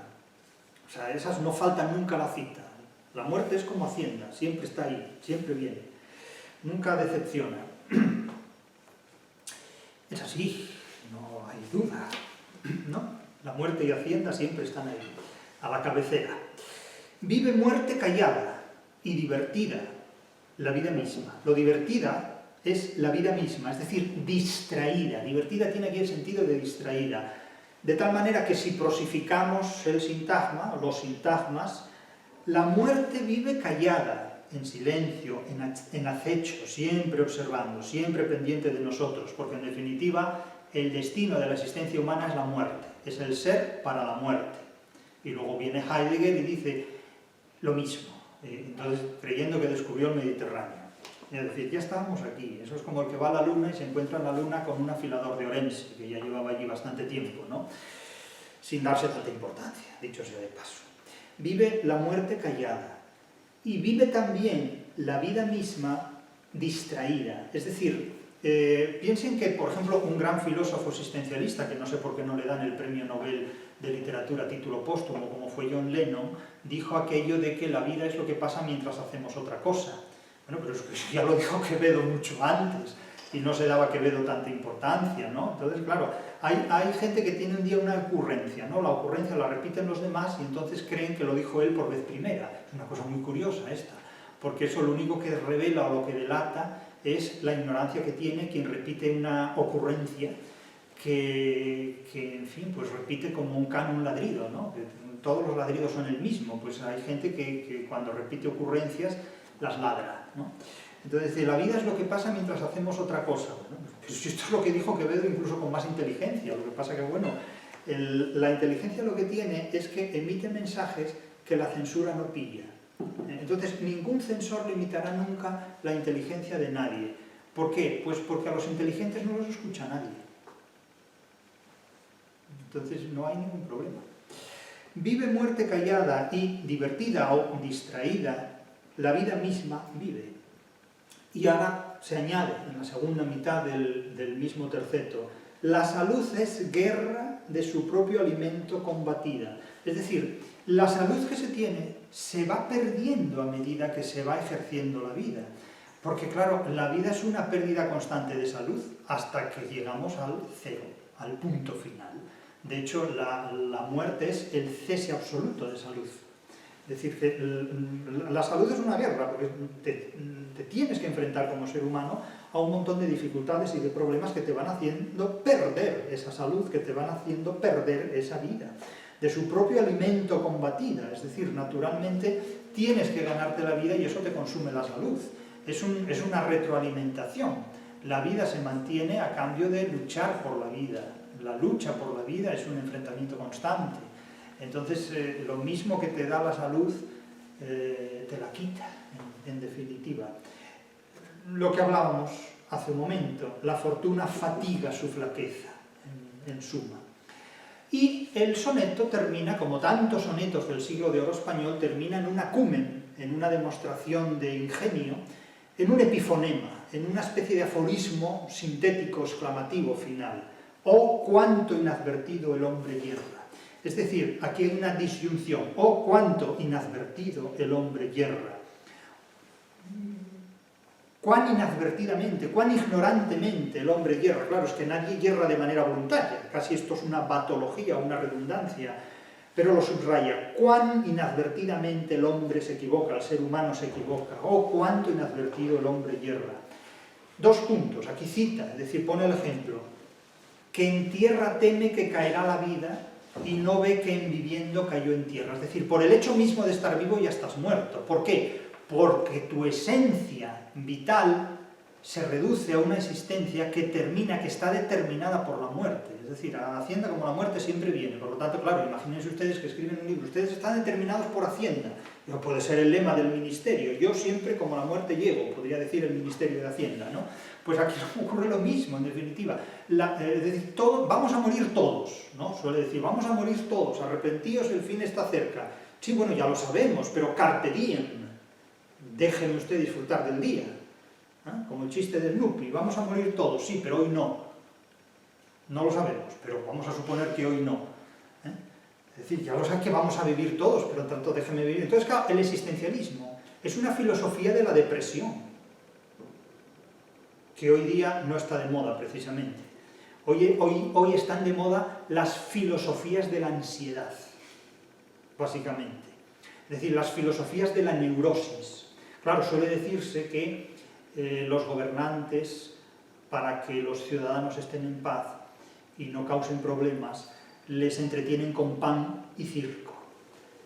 O sea, esas no faltan nunca a la cita. La muerte es como Hacienda, siempre está ahí, siempre viene. Nunca decepciona. Es así, no hay duda, ¿no? La muerte y Hacienda siempre están ahí, a la cabecera. Vive muerte callada y divertida la vida misma. Lo divertida es la vida misma, es decir, distraída. Divertida tiene aquí el sentido de distraída. De tal manera que si prosificamos el sintagma, los sintagmas, la muerte vive callada, en silencio, en acecho, siempre observando, siempre pendiente de nosotros, porque en definitiva el destino de la existencia humana es la muerte, es el ser para la muerte. Y luego viene Heidegger y dice lo mismo, entonces creyendo que descubrió el Mediterráneo. Es decir, ya estábamos aquí, eso es como el que va a la luna y se encuentra en la luna con un afilador de Orense, que ya llevaba allí bastante tiempo, ¿no? Sin darse tanta importancia, dicho sea de paso. Vive la muerte callada y vive también la vida misma distraída, es decir, piensen que, por ejemplo, un gran filósofo existencialista, que no sé por qué no le dan el premio Nobel de literatura a título póstumo, como fue John Lennon, dijo aquello de que la vida es lo que pasa mientras hacemos otra cosa. Bueno, pero eso ya lo dijo Quevedo mucho antes, y no se daba a Quevedo tanta importancia, ¿no? Entonces, claro, hay gente que tiene un día una ocurrencia, ¿no? La ocurrencia la repiten los demás y entonces creen que lo dijo él por vez primera. Es una cosa muy curiosa esta, porque eso lo único que revela o lo que delata es la ignorancia que tiene quien repite una ocurrencia que en fin, pues repite como un can un ladrido, ¿no? Todos los ladridos son el mismo, pues hay gente que cuando repite ocurrencias las ladra, ¿no? Entonces, la vida es lo que pasa mientras hacemos otra cosa. Bueno, pues esto es lo que dijo Quevedo incluso con más inteligencia, lo que pasa que, bueno, la inteligencia lo que tiene es que emite mensajes que la censura no pilla. Entonces, ningún censor limitará nunca la inteligencia de nadie. ¿Por qué? Pues porque a los inteligentes no los escucha nadie. Entonces, no hay ningún problema. Vive muerte callada y divertida o distraída, la vida misma vive. Y ahora se añade, en la segunda mitad del mismo terceto, la salud es guerra de su propio alimento combatida. Es decir, la salud que se tiene se va perdiendo a medida que se va ejerciendo la vida. Porque claro, la vida es una pérdida constante de salud hasta que llegamos al cero, al punto final. De hecho, la muerte es el cese absoluto de salud. Es decir, que la salud es una guerra, porque te tienes que enfrentar como ser humano a un montón de dificultades y de problemas que te van haciendo perder esa salud, que te van haciendo perder esa vida. De su propio alimento combatida, es decir, naturalmente tienes que ganarte la vida y eso te consume la salud. Es una retroalimentación. La vida se mantiene a cambio de luchar por la vida. La lucha por la vida es un enfrentamiento constante. Entonces, lo mismo que te da la salud, te la quita, en definitiva. Lo que hablábamos hace un momento, la fortuna fatiga su flaqueza, en suma. Y el soneto termina, como tantos sonetos del siglo de oro español, termina en un acumen, en una demostración de ingenio, en un epifonema, en una especie de aforismo sintético exclamativo final. ¡Oh, cuánto inadvertido el hombre yerra! Es decir, aquí hay una disyunción. ¡Oh, cuánto inadvertido el hombre yerra! Cuán inadvertidamente, cuán ignorantemente el hombre yerra. Claro, es que nadie yerra de manera voluntaria, casi esto es una batología, una redundancia, pero lo subraya. Cuán inadvertidamente el hombre se equivoca, el ser humano se equivoca. Oh, cuánto inadvertido el hombre yerra. Dos puntos, aquí cita, es decir, pone el ejemplo. Que en tierra teme que caerá la vida y no ve que en viviendo cayó en tierra. Es decir, por el hecho mismo de estar vivo ya estás muerto. ¿Por qué? Porque tu esencia vital se reduce a una existencia que termina, que está determinada por la muerte. Es decir, a la Hacienda como la muerte siempre viene. Por lo tanto, claro, imagínense ustedes que escriben un libro. Ustedes están determinados por Hacienda. No puede ser el lema del ministerio. Yo siempre como la muerte llego, podría decir el Ministerio de Hacienda, ¿no? Pues aquí ocurre lo mismo, en definitiva. Es decir, vamos a morir todos, ¿no? Suele decir, vamos a morir todos, arrepentíos, el fin está cerca. Sí, bueno, ya lo sabemos, pero carpe diem. Déjeme usted disfrutar del día. Como el chiste del Snoopy, vamos a morir todos, sí, pero hoy no. No lo sabemos, pero vamos a suponer que hoy no. Es decir, ya lo saben que vamos a vivir todos, pero tanto déjeme vivir. Entonces, claro, el existencialismo es una filosofía de la depresión, que hoy día no está de moda, precisamente. Hoy están de moda las filosofías de la ansiedad, básicamente. Es decir, las filosofías de la neurosis. Claro, suele decirse que los gobernantes, para que los ciudadanos estén en paz y no causen problemas, les entretienen con pan y circo.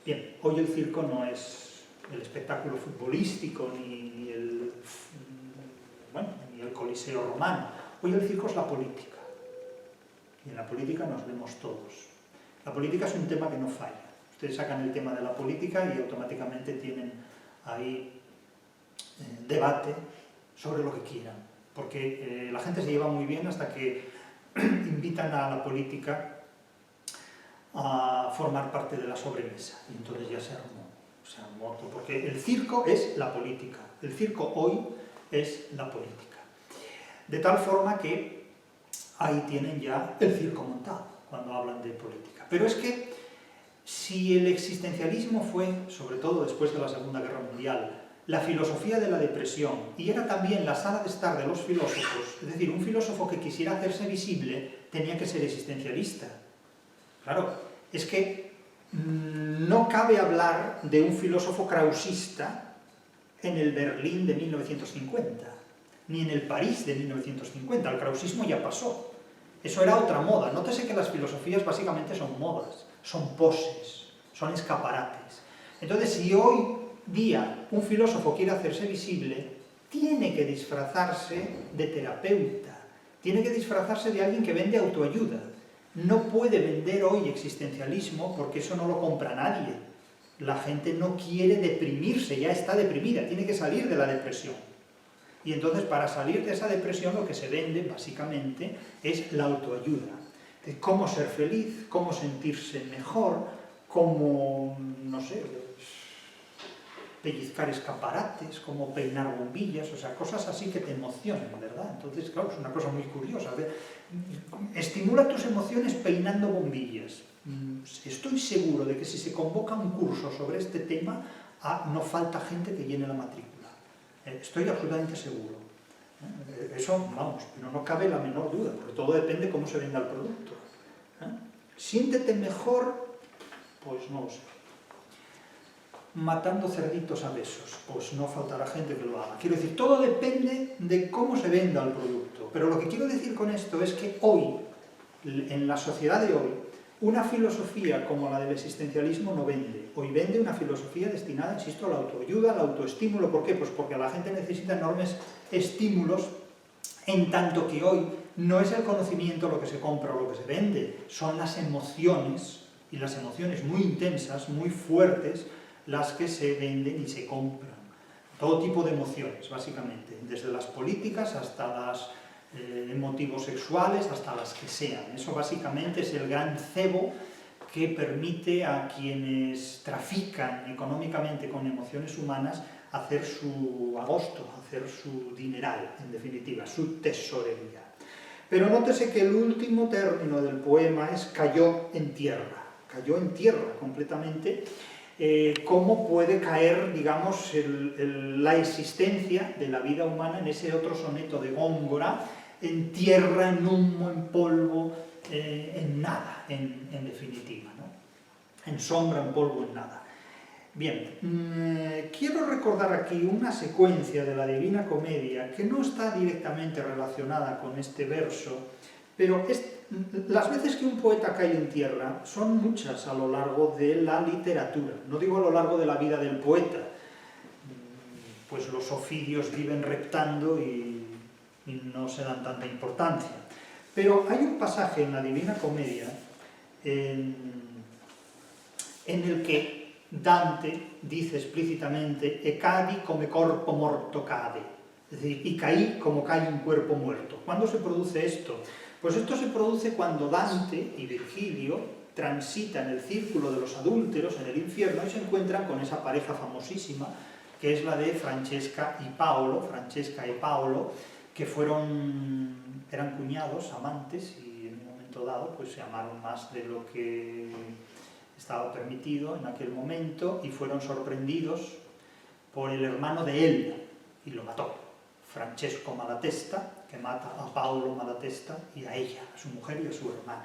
Bien, hoy el circo no es el espectáculo futbolístico ni el Coliseo romano. Hoy el circo es la política. Y en la política nos vemos todos. La política es un tema que no falla. Ustedes sacan el tema de la política y automáticamente tienen ahí debate sobre lo que quieran. Porque la gente se lleva muy bien hasta que invitan a la política a formar parte de la sobremesa. Y entonces ya se armó todo. Porque el circo es la política. El circo hoy es la política. De tal forma que ahí tienen ya el circo montado, cuando hablan de política. Pero es que si el existencialismo fue, sobre todo después de la Segunda Guerra Mundial, la filosofía de la depresión, y era también la sala de estar de los filósofos, es decir, un filósofo que quisiera hacerse visible tenía que ser existencialista. Claro, es que no cabe hablar de un filósofo krausista en el Berlín de 1950, ni en el París de 1950, el krausismo ya pasó. Eso era otra moda. Nótese que las filosofías básicamente son modas, son poses, son escaparates. Entonces, si hoy día un filósofo quiere hacerse visible, tiene que disfrazarse de terapeuta, tiene que disfrazarse de alguien que vende autoayuda. No puede vender hoy existencialismo porque eso no lo compra nadie. La gente no quiere deprimirse, ya está deprimida, tiene que salir de la depresión. Y entonces para salir de esa depresión lo que se vende básicamente es la autoayuda. De cómo ser feliz, cómo sentirse mejor, cómo, no sé, pellizcar escaparates, cómo peinar bombillas, o sea, cosas así que te emocionan, ¿verdad? Entonces, claro, es una cosa muy curiosa. Estimula tus emociones peinando bombillas. Estoy seguro de que si se convoca un curso sobre este tema, no falta gente que llene la matrícula. Estoy absolutamente seguro. Eso, vamos, no cabe la menor duda, porque todo depende de cómo se venda el producto. Siéntete mejor, pues no lo sé. Matando cerditos a besos, pues no faltará gente que lo haga. Quiero decir, todo depende de cómo se venda el producto. Pero lo que quiero decir con esto es que hoy, en la sociedad de hoy, una filosofía como la del existencialismo no vende. Hoy vende una filosofía destinada, insisto, a la autoayuda, al autoestímulo. ¿Por qué? Pues porque la gente necesita enormes estímulos, en tanto que hoy no es el conocimiento lo que se compra o lo que se vende, son las emociones, y las emociones muy intensas, muy fuertes, las que se venden y se compran. Todo tipo de emociones, básicamente, desde las políticas hasta las motivos sexuales, hasta las que sean. Eso básicamente es el gran cebo que permite a quienes trafican económicamente con emociones humanas hacer su agosto, hacer su dineral, en definitiva, su tesorería. Pero nótese que el último término del poema es cayó en tierra completamente. Cómo puede caer, digamos, la existencia de la vida humana en ese otro soneto de Góngora, en tierra, en humo, en polvo, en nada, en definitiva, ¿no? En sombra, en polvo, en nada. Bien, quiero recordar aquí una secuencia de la Divina Comedia que no está directamente relacionada con este verso, pero las veces que un poeta cae en tierra son muchas a lo largo de la literatura, no digo a lo largo de la vida del poeta, pues los ofidios viven reptando y no se dan tanta importancia. Pero hay un pasaje en la Divina Comedia en el que Dante dice explícitamente «E cadi come corpo morto cade», es decir, y caí como cae un cuerpo muerto. ¿Cuándo se produce esto? Pues esto se produce cuando Dante y Virgilio transitan el círculo de los adúlteros en el infierno y se encuentran con esa pareja famosísima que es la de Francesca y Paolo, que eran cuñados, amantes, y en un momento dado pues se amaron más de lo que estaba permitido en aquel momento y fueron sorprendidos por el hermano de él y lo mató, Francesco Malatesta, que mata a Paolo Malatesta y a ella, a su mujer y a su hermano.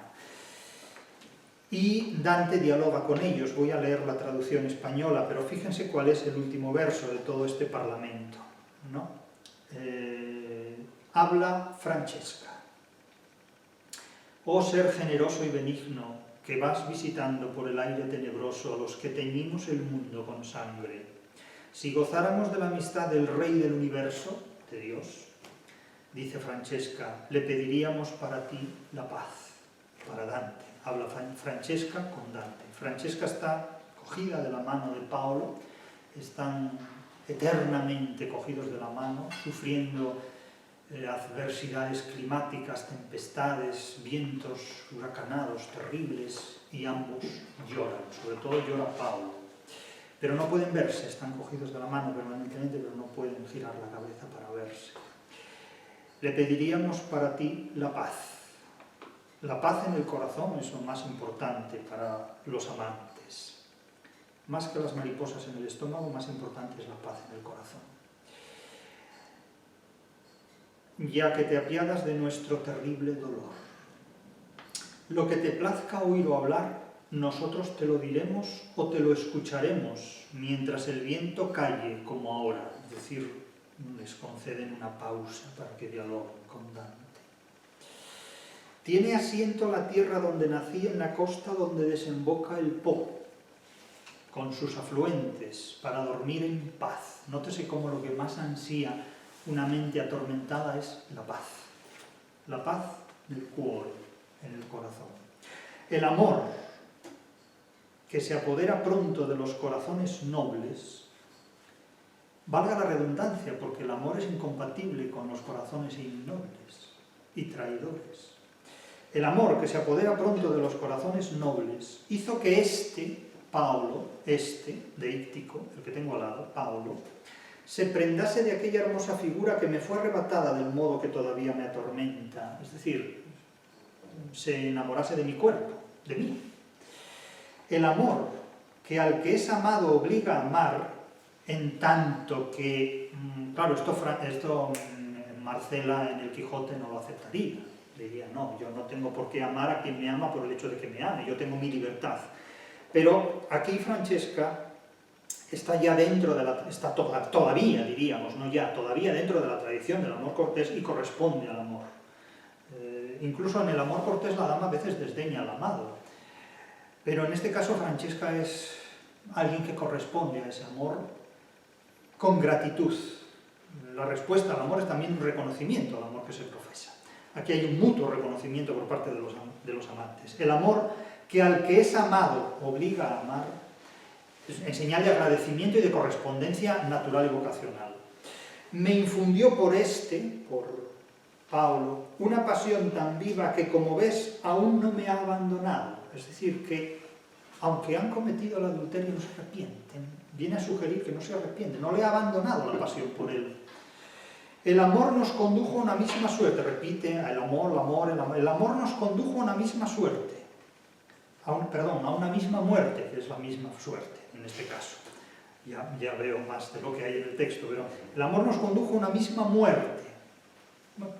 Y Dante dialoga con ellos. Voy a leer la traducción española, pero fíjense cuál es el último verso de todo este parlamento, ¿no? Habla Francesca. Oh ser generoso y benigno, que vas visitando por el aire tenebroso a los que teñimos el mundo con sangre. Si gozáramos de la amistad del Rey del Universo, de Dios, dice Francesca, le pediríamos para ti la paz, para Dante. Habla Francesca con Dante. Francesca está cogida de la mano de Paolo, están eternamente cogidos de la mano, sufriendo adversidades climáticas, tempestades, vientos huracanados, terribles, y ambos lloran, sobre todo llora Paolo. Pero no pueden verse, están cogidos de la mano permanentemente, pero no pueden girar la cabeza para verse. Le pediríamos para ti la paz. La paz en el corazón es lo más importante para los amantes. Más que las mariposas en el estómago, más importante es la paz en el corazón. Ya que te apiadas de nuestro terrible dolor. Lo que te plazca oír o hablar, nosotros te lo diremos o te lo escucharemos, mientras el viento calle como ahora. Es decir, les conceden una pausa para que dialoguen con Dante. Tiene asiento la tierra donde nací, en la costa donde desemboca el Po, con sus afluentes, para dormir en paz. Nótese cómo lo que más ansía una mente atormentada es la paz del cuore, en el corazón. El amor que se apodera pronto de los corazones nobles, valga la redundancia, porque el amor es incompatible con los corazones innobles y traidores. El amor que se apodera pronto de los corazones nobles hizo que Paulo, deíctico, el que tengo al lado, Paulo, se prendase de aquella hermosa figura que me fue arrebatada del modo que todavía me atormenta, es decir, se enamorase de mi cuerpo, de mí. El amor que al que es amado obliga a amar, en tanto que, claro, esto Marcela en el Quijote no lo aceptaría, diría, no, yo no tengo por qué amar a quien me ama por el hecho de que me ame, yo tengo mi libertad. Pero aquí Francesca está ya dentro de todavía diríamos, no ya, todavía dentro de la tradición del amor cortés y corresponde al amor. Incluso en el amor cortés la dama a veces desdeña al amado, pero en este caso Francesca es alguien que corresponde a ese amor con gratitud. La respuesta al amor es también un reconocimiento al amor que se profesa. Aquí hay un mutuo reconocimiento por parte de los amantes. El amor que al que es amado obliga a amar en señal de agradecimiento y de correspondencia natural y vocacional. Me infundió por Paulo, una pasión tan viva que, como ves, aún no me ha abandonado. Es decir, que aunque han cometido el adulterio no se arrepienten. Viene a sugerir que no se arrepienten, no le ha abandonado la pasión por él. El amor nos condujo a una misma suerte, repite, el amor nos condujo a una misma suerte, a una misma muerte, que es la misma suerte en este caso. Ya veo más de lo que hay en el texto, pero el amor nos condujo a una misma muerte,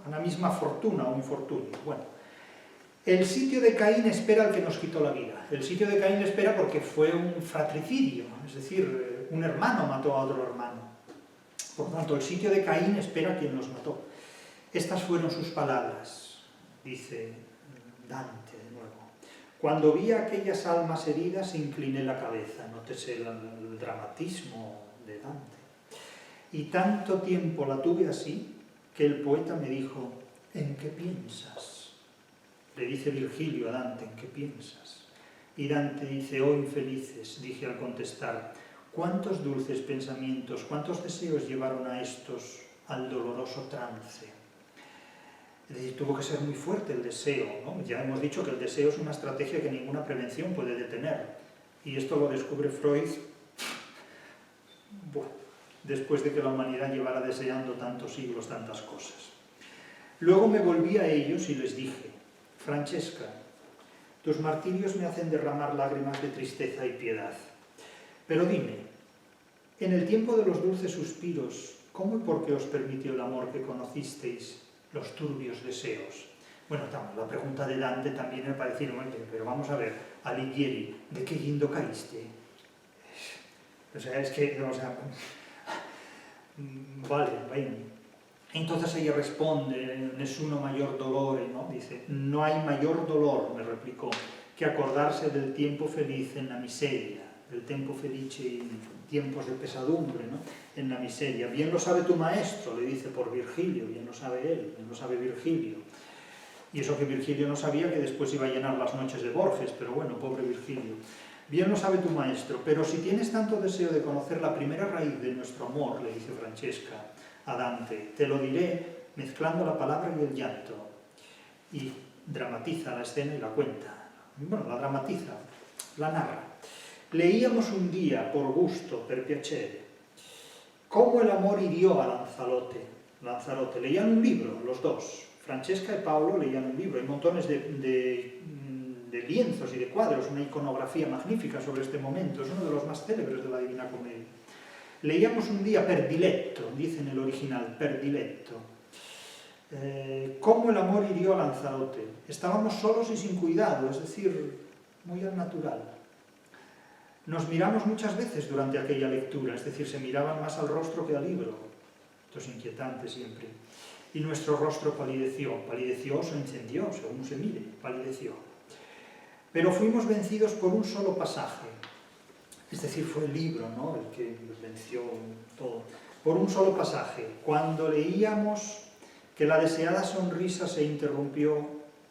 a una misma fortuna o infortunio. Bueno, el sitio de Caín espera al que nos quitó la vida. El sitio de Caín espera porque fue un fratricidio, es decir, un hermano mató a otro hermano. Por tanto, el sitio de Caín espera a quien los mató. Estas fueron sus palabras, dice Dante de nuevo. Cuando vi a aquellas almas heridas, incliné la cabeza. Nótese el dramatismo de Dante. Y tanto tiempo la tuve así, que el poeta me dijo, ¿en qué piensas? Le dice Virgilio a Dante, ¿en qué piensas? Y Dante dice, oh infelices, dije al contestar, ¿cuántos dulces pensamientos, cuántos deseos llevaron a estos al doloroso trance? Es decir, tuvo que ser muy fuerte el deseo, ¿no? Ya hemos dicho que el deseo es una estrategia que ninguna prevención puede detener. Y esto lo descubre Freud después de que la humanidad llevara deseando tantos siglos tantas cosas. Luego me volví a ellos y les dije, Francesca, tus martirios me hacen derramar lágrimas de tristeza y piedad. Pero dime, en el tiempo de los dulces suspiros, ¿cómo y por qué os permitió el amor que conocisteis los turbios deseos? Bueno, la pregunta de Dante también me parece, pero vamos a ver, Alighieri, ¿de qué guindo caíste? O sea, es que, vale, bien. Entonces ella responde, nessuno mayor dolore, ¿no? Dice, no hay mayor dolor, me replicó, que acordarse del tiempo feliz en la miseria, del tiempo felice en tiempos de pesadumbre, ¿no? En la miseria. Bien lo sabe tu maestro, le dice por Virgilio, bien lo sabe él, bien lo sabe Virgilio. Y eso que Virgilio no sabía que después iba a llenar las noches de Borges, pero bueno, pobre Virgilio. Bien lo sabe tu maestro, pero si tienes tanto deseo de conocer la primera raíz de nuestro amor, le dice Francesca a Dante, te lo diré mezclando la palabra y el llanto. Y dramatiza la escena y la cuenta. Bueno, la dramatiza, la narra. Leíamos un día, por gusto, per piacere, cómo el amor hirió a Lanzarote. Leían un libro, los dos. Francesca y Paulo leían un libro. Hay montones de lienzos y de cuadros, una iconografía magnífica sobre este momento. Es uno de los más célebres de la Divina Comedia. Leíamos un día per diletto, dice en el original, per diletto. Cómo el amor hirió a Lanzarote. Estábamos solos y sin cuidado, es decir, muy al natural. Nos miramos muchas veces durante aquella lectura, es decir, se miraban más al rostro que al libro. Esto es inquietante siempre. Y nuestro rostro palideció o se encendió, según se mire, palideció. Pero fuimos vencidos por un solo pasaje. Es decir, fue el libro, ¿no?, el que venció todo. Por un solo pasaje, cuando leíamos que la deseada sonrisa se interrumpió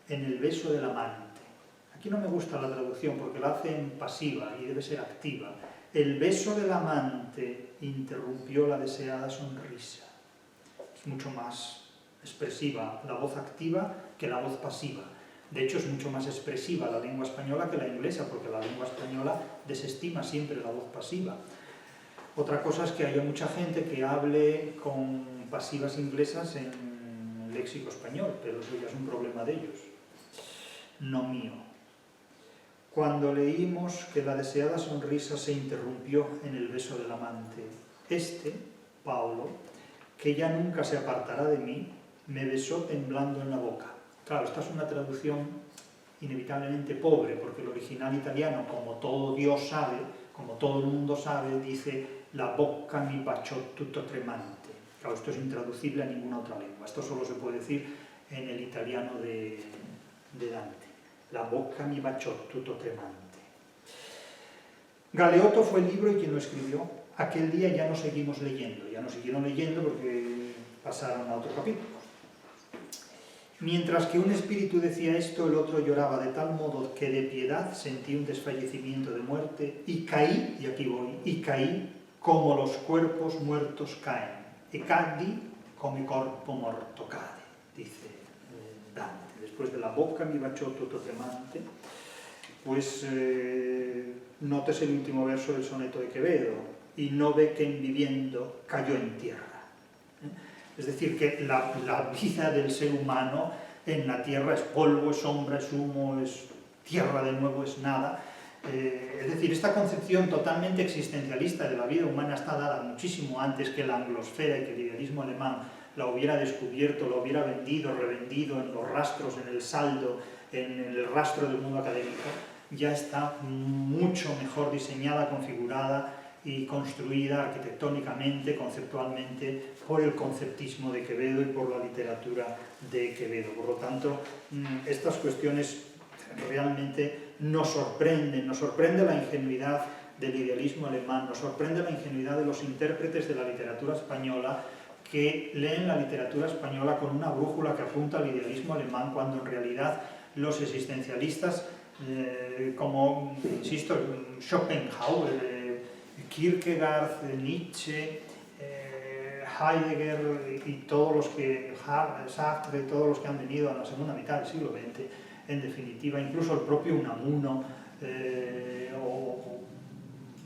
en el beso del amante. aquí no me gusta la traducción porque la hace en pasiva y debe ser activa. El beso del amante interrumpió la deseada sonrisa. Es mucho más expresiva la voz activa que la voz pasiva. De hecho, es mucho más expresiva la lengua española que la inglesa, porque la lengua española desestima siempre la voz pasiva. Otra cosa es que haya mucha gente que hable con pasivas inglesas en léxico español, pero eso ya es un problema de ellos, no mío. Cuando leímos que la deseada sonrisa se interrumpió en el beso del amante, Paulo, que ya nunca se apartará de mí, me besó temblando en la boca. Claro, esta es una traducción inevitablemente pobre, porque el original italiano, como todo Dios sabe, como todo el mundo sabe, dice la bocca mi baciò tutto tremante. Claro, esto es intraducible a ninguna otra lengua. Esto solo se puede decir en el italiano de Dante. La bocca mi baciò tutto tremante. Galeotto fue el libro y quien lo escribió. Aquel día ya no seguimos leyendo, ya no siguieron leyendo porque pasaron a otro capítulo. Mientras que un espíritu decía esto, el otro lloraba de tal modo que de piedad sentí un desfallecimiento de muerte y caí, y aquí voy, y caí como los cuerpos muertos caen. E caddi come corpo morto cade, dice Dante. Después de la boca mi baciò tutto tremante, pues notes el último verso del soneto de Quevedo, y no ve que en viviendo cayó en tierra. Es decir, que la vida del ser humano en la tierra es polvo, es sombra, es humo, es tierra de nuevo, es nada. Es decir, esta concepción totalmente existencialista de la vida humana está dada muchísimo antes que la anglosfera y que el idealismo alemán la hubiera descubierto, la hubiera vendido, revendido en los rastros, en el saldo, en el rastro del mundo académico. Ya está mucho mejor diseñada, configurada y construida arquitectónicamente, conceptualmente, por el conceptismo de Quevedo y por la literatura de Quevedo. Por lo tanto, estas cuestiones realmente nos sorprenden, nos sorprende la ingenuidad del idealismo alemán, nos sorprende la ingenuidad de los intérpretes de la literatura española que leen la literatura española con una brújula que apunta al idealismo alemán, cuando en realidad los existencialistas, como, insisto, Schopenhauer, Kierkegaard, Nietzsche, Heidegger y todos los que, Sartre, todos los que han venido a la segunda mitad del siglo XX, en definitiva, incluso el propio Unamuno, o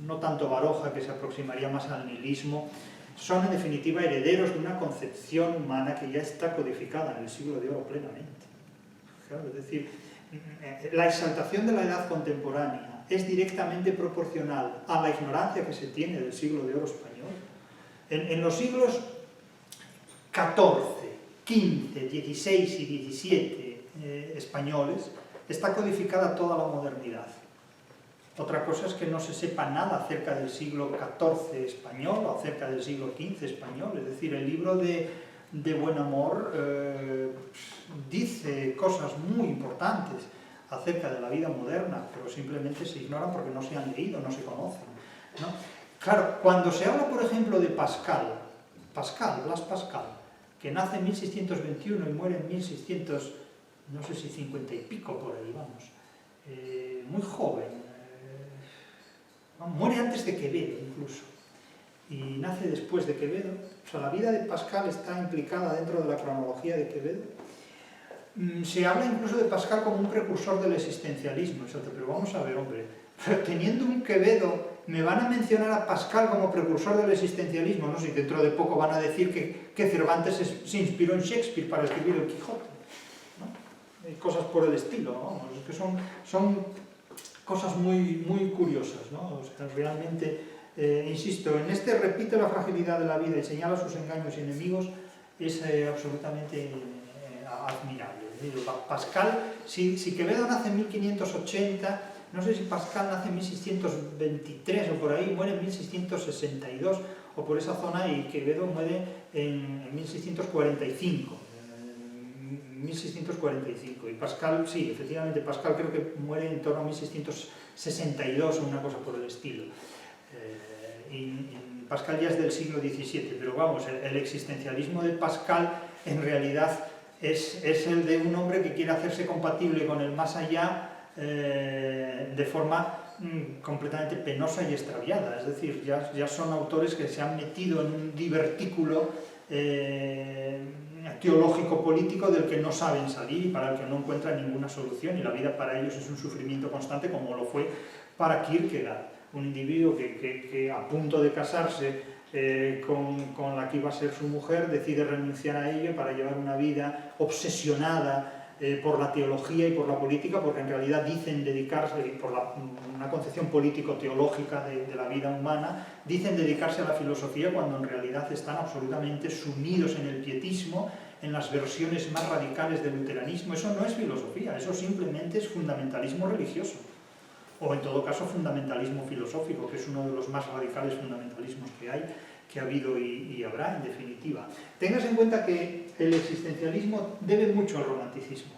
no tanto Baroja, que se aproximaría más al nihilismo, son en definitiva herederos de una concepción humana que ya está codificada en el siglo de oro plenamente. Claro, es decir, la exaltación de la edad contemporánea es directamente proporcional a la ignorancia que se tiene del siglo de oro español. En los siglos XIV, XV, XVI y XVII españoles está codificada toda la modernidad. Otra cosa es que no se sepa nada acerca del siglo XIV español o acerca del siglo XV español. Es decir, el libro de Buen Amor dice cosas muy importantes acerca de la vida moderna, pero simplemente se ignoran porque no se han leído, no se conocen, ¿no? Claro, cuando se habla, por ejemplo, de Blas Pascal, que nace en 1621 y muere en 1600, no sé si 50 y pico por ahí, vamos, muy joven, muere antes de Quevedo incluso, y nace después de Quevedo. O sea, la vida de Pascal está implicada dentro de la cronología de Quevedo. Se habla incluso de Pascal como un precursor del existencialismo, pero vamos a ver, hombre, teniendo un Quevedo, me van a mencionar a Pascal como precursor del existencialismo, no sé, dentro de poco van a decir que Cervantes se inspiró en Shakespeare para escribir El Quijote, ¿no? Y cosas por el estilo, ¿no? Vamos, es que son cosas muy, muy curiosas, ¿no? O sea, realmente, insisto, en este repite la fragilidad de la vida y señala sus engaños y enemigos, es absolutamente admirable. Pascal, si Quevedo nace en 1580, no sé si Pascal nace en 1623 o por ahí, muere en 1662 o por esa zona, y Quevedo muere en 1645. 1645. Y Pascal, sí, efectivamente, Pascal creo que muere en torno a 1662 o una cosa por el estilo. Y Pascal ya es del siglo XVII, pero vamos, el existencialismo de Pascal en realidad es el de un hombre que quiere hacerse compatible con el más allá de forma completamente penosa y extraviada. Es decir, ya son autores que se han metido en un divertículo teológico-político del que no saben salir y para el que no encuentran ninguna solución, y la vida para ellos es un sufrimiento constante, como lo fue para Kierkegaard, un individuo que a punto de casarse con la que iba a ser su mujer, decide renunciar a ello para llevar una vida obsesionada por la teología y por la política, porque en realidad dicen dedicarse, por una concepción político-teológica de la vida humana, dicen dedicarse a la filosofía cuando en realidad están absolutamente sumidos en el pietismo, en las versiones más radicales del luteranismo. Eso no es filosofía, eso simplemente es fundamentalismo religioso, o en todo caso fundamentalismo filosófico, que es uno de los más radicales fundamentalismos que hay, que ha habido y habrá, en definitiva. Tengas en cuenta que el existencialismo debe mucho al romanticismo,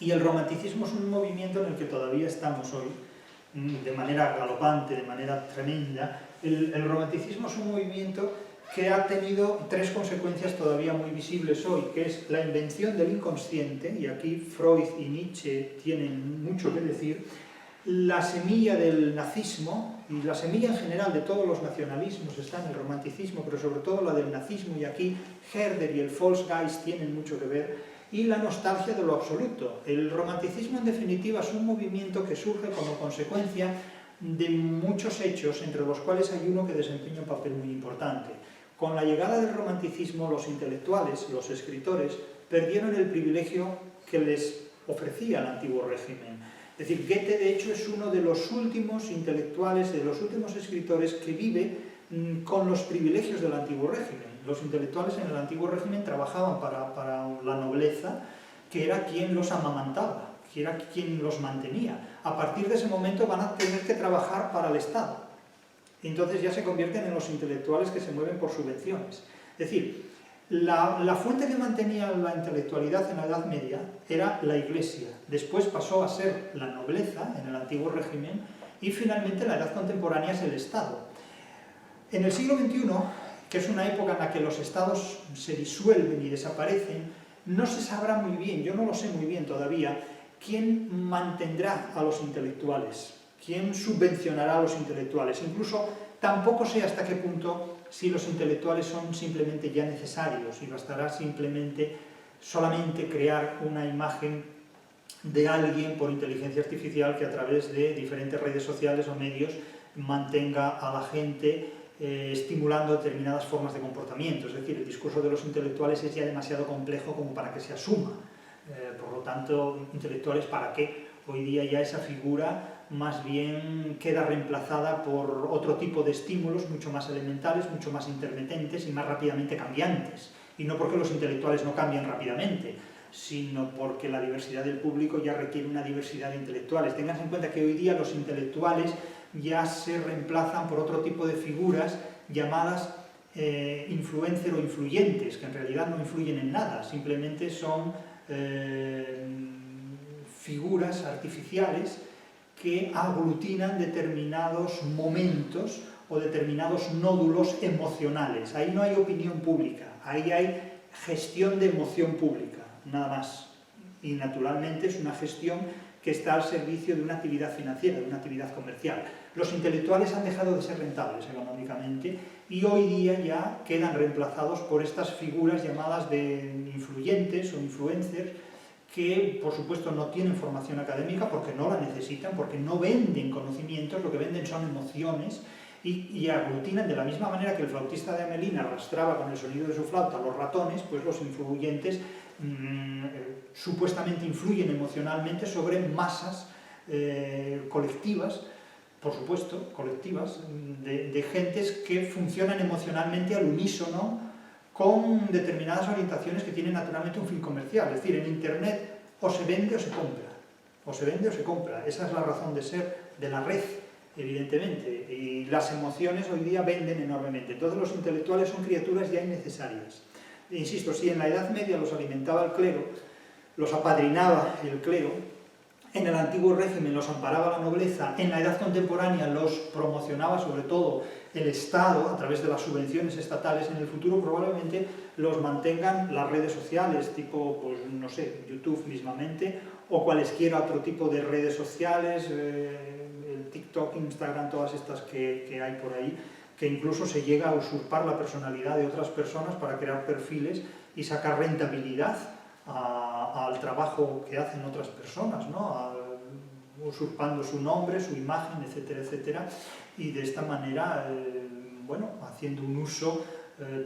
y el romanticismo es un movimiento en el que todavía estamos hoy, de manera galopante, de manera tremenda. El romanticismo es un movimiento que ha tenido tres consecuencias todavía muy visibles hoy, que es la invención del inconsciente, y aquí Freud y Nietzsche tienen mucho que decir, la semilla del nazismo, y la semilla en general de todos los nacionalismos está en el romanticismo, pero sobre todo la del nazismo, y aquí Herder y el Volksgeist tienen mucho que ver, y la nostalgia de lo absoluto. El romanticismo, en definitiva, es un movimiento que surge como consecuencia de muchos hechos, entre los cuales hay uno que desempeña un papel muy importante. Con la llegada del romanticismo, los intelectuales, los escritores, perdieron el privilegio que les ofrecía el antiguo régimen. Es decir, Goethe, de hecho, es uno de los últimos intelectuales, de los últimos escritores que vive con los privilegios del antiguo régimen. Los intelectuales en el antiguo régimen trabajaban para la nobleza, que era quien los amamantaba, que era quien los mantenía. A partir de ese momento van a tener que trabajar para el Estado. Entonces ya se convierten en los intelectuales que se mueven por subvenciones. Es decir, la fuente que mantenía la intelectualidad en la Edad Media era la Iglesia, después pasó a ser la nobleza en el antiguo régimen y finalmente en la Edad Contemporánea es el Estado. En el siglo XXI, que es una época en la que los estados se disuelven y desaparecen, no se sabrá muy bien, yo no lo sé muy bien todavía, quién mantendrá a los intelectuales, quién subvencionará a los intelectuales. Incluso tampoco sé hasta qué punto si los intelectuales son simplemente ya necesarios y bastará solamente crear una imagen de alguien por inteligencia artificial que a través de diferentes redes sociales o medios mantenga a la gente estimulando determinadas formas de comportamiento. Es decir, el discurso de los intelectuales es ya demasiado complejo como para que se asuma. Por lo tanto, intelectuales, ¿para qué? Hoy día ya esa figura más bien queda reemplazada por otro tipo de estímulos mucho más elementales, mucho más intermitentes y más rápidamente cambiantes. Y no porque los intelectuales no cambian rápidamente, sino porque la diversidad del público ya requiere una diversidad de intelectuales. Tengan en cuenta que hoy día los intelectuales ya se reemplazan por otro tipo de figuras llamadas influencer o influyentes, que en realidad no influyen en nada, simplemente son figuras artificiales que aglutinan determinados momentos o determinados nódulos emocionales. Ahí no hay opinión pública, ahí hay gestión de emoción pública, nada más. Y naturalmente es una gestión que está al servicio de una actividad financiera, de una actividad comercial. Los intelectuales han dejado de ser rentables económicamente y hoy día ya quedan reemplazados por estas figuras llamadas de influyentes o influencers, que por supuesto no tienen formación académica porque no la necesitan, porque no venden conocimientos, lo que venden son emociones y aglutinan de la misma manera que el flautista de Hamelin arrastraba con el sonido de su flauta a los ratones, pues los influyentes supuestamente influyen emocionalmente sobre masas colectivas, por supuesto, colectivas, de gentes que funcionan emocionalmente al unísono con determinadas orientaciones que tienen naturalmente un fin comercial. Es decir, en Internet o se vende o se compra, o se vende o se compra. Esa es la razón de ser de la red, evidentemente, y las emociones hoy día venden enormemente. Entonces los intelectuales son criaturas ya innecesarias. Insisto, si en la Edad Media los alimentaba el clero, los apadrinaba el clero, en el antiguo régimen los amparaba la nobleza, en la Edad Contemporánea los promocionaba sobre todo el Estado a través de las subvenciones estatales, en el futuro probablemente los mantengan las redes sociales, tipo, pues no sé, YouTube mismamente, o cualesquiera otro tipo de redes sociales, el TikTok, Instagram, todas estas que hay por ahí, que incluso se llega a usurpar la personalidad de otras personas para crear perfiles y sacar rentabilidad al trabajo que hacen otras personas, ¿no? Usurpando su nombre, su imagen, etcétera, etcétera, y de esta manera, bueno, haciendo un uso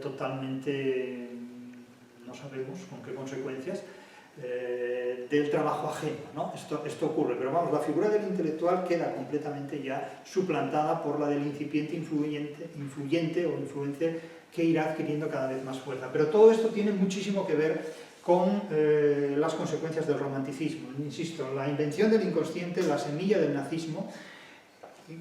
totalmente, no sabemos con qué consecuencias, del trabajo ajeno, ¿no? Esto ocurre, pero vamos, la figura del intelectual queda completamente ya suplantada por la del incipiente influyente o influencer que irá adquiriendo cada vez más fuerza. Pero todo esto tiene muchísimo que ver con las consecuencias del romanticismo. Insisto, la invención del inconsciente, la semilla del nazismo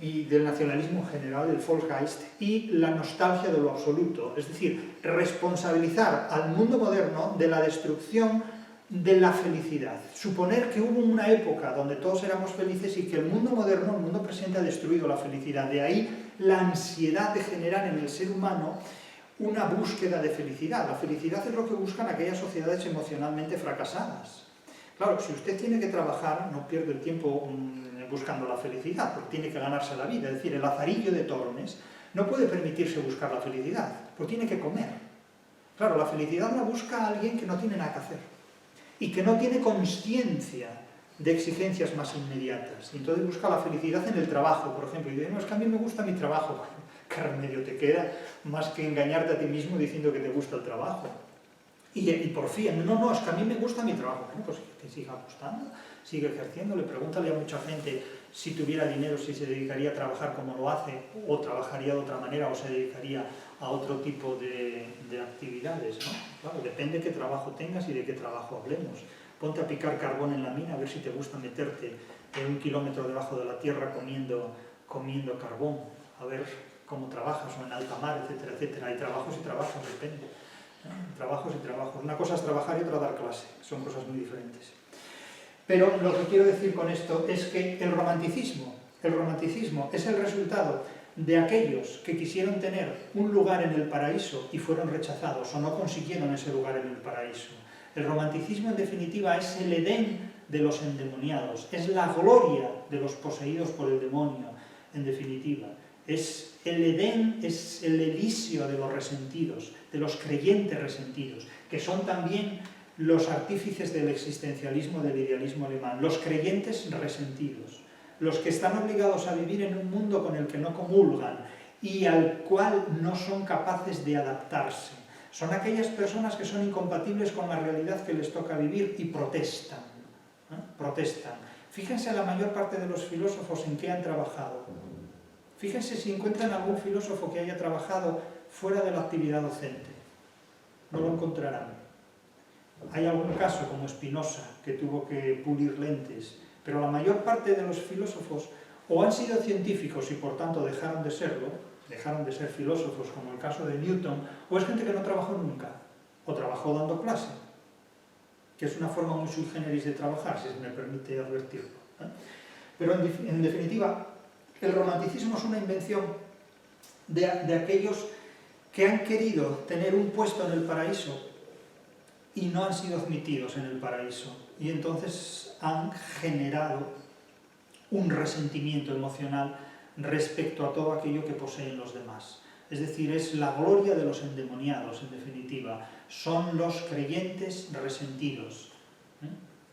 y del nacionalismo en general, el Volksgeist, y la nostalgia de lo absoluto, es decir, responsabilizar al mundo moderno de la destrucción de la felicidad. Suponer que hubo una época donde todos éramos felices y que el mundo moderno, el mundo presente, ha destruido la felicidad. De ahí la ansiedad de generar en el ser humano una búsqueda de felicidad. La felicidad es lo que buscan aquellas sociedades emocionalmente fracasadas. Claro, si usted tiene que trabajar, no pierde el tiempo buscando la felicidad, porque tiene que ganarse la vida. Es decir, el azarillo de Tormes no puede permitirse buscar la felicidad, porque tiene que comer. Claro, la felicidad la busca alguien que no tiene nada que hacer y que no tiene consciencia de exigencias más inmediatas. Y entonces busca la felicidad en el trabajo, por ejemplo, y dice, no, es que a mí me gusta mi trabajo. Bueno, ¿qué remedio te queda más que engañarte a ti mismo diciendo que te gusta el trabajo? Y por fin, no, es que a mí me gusta mi trabajo. Bueno, pues que siga gustando, sigue ejerciéndole. Pregúntale a mucha gente si tuviera dinero, si se dedicaría a trabajar como lo hace, o trabajaría de otra manera, o se dedicaría a otro tipo de actividades, ¿no? Claro, depende de qué trabajo tengas y de qué trabajo hablemos. Ponte a picar carbón en la mina, a ver si te gusta meterte en 1 kilómetro debajo de la tierra comiendo carbón, a ver cómo trabajas, o en alta mar, etcétera, etcétera. Hay trabajos y trabajos, depende. Trabajos y trabajos. Una cosa es trabajar y otra dar clase, son cosas muy diferentes. Pero lo que quiero decir con esto es que el romanticismo es el resultado de aquellos que quisieron tener un lugar en el paraíso y fueron rechazados o no consiguieron ese lugar en el paraíso. El romanticismo, en definitiva, es el Edén de los endemoniados, es la gloria de los poseídos por el demonio, en definitiva. Es el Edén, es el Elíseo de los resentidos, de los creyentes resentidos, que son también los artífices del existencialismo, del idealismo alemán, los creyentes resentidos, los que están obligados a vivir en un mundo con el que no comulgan y al cual no son capaces de adaptarse. Son aquellas personas que son incompatibles con la realidad que les toca vivir y protestan. Protestan. Fíjense la mayor parte de los filósofos en qué han trabajado. Fíjense si encuentran algún filósofo que haya trabajado fuera de la actividad docente. No lo encontrarán. Hay algún caso, como Spinoza, que tuvo que pulir lentes, pero la mayor parte de los filósofos o han sido científicos y por tanto dejaron de serlo, dejaron de ser filósofos, como el caso de Newton, o es gente que no trabajó nunca, o trabajó dando clase, que es una forma muy sui generis de trabajar, si se me permite advertirlo. Pero en definitiva, el romanticismo es una invención de aquellos que han querido tener un puesto en el paraíso y no han sido admitidos en el paraíso, y entonces han generado un resentimiento emocional respecto a todo aquello que poseen los demás. Es decir, es la gloria de los endemoniados, en definitiva. Son los creyentes resentidos.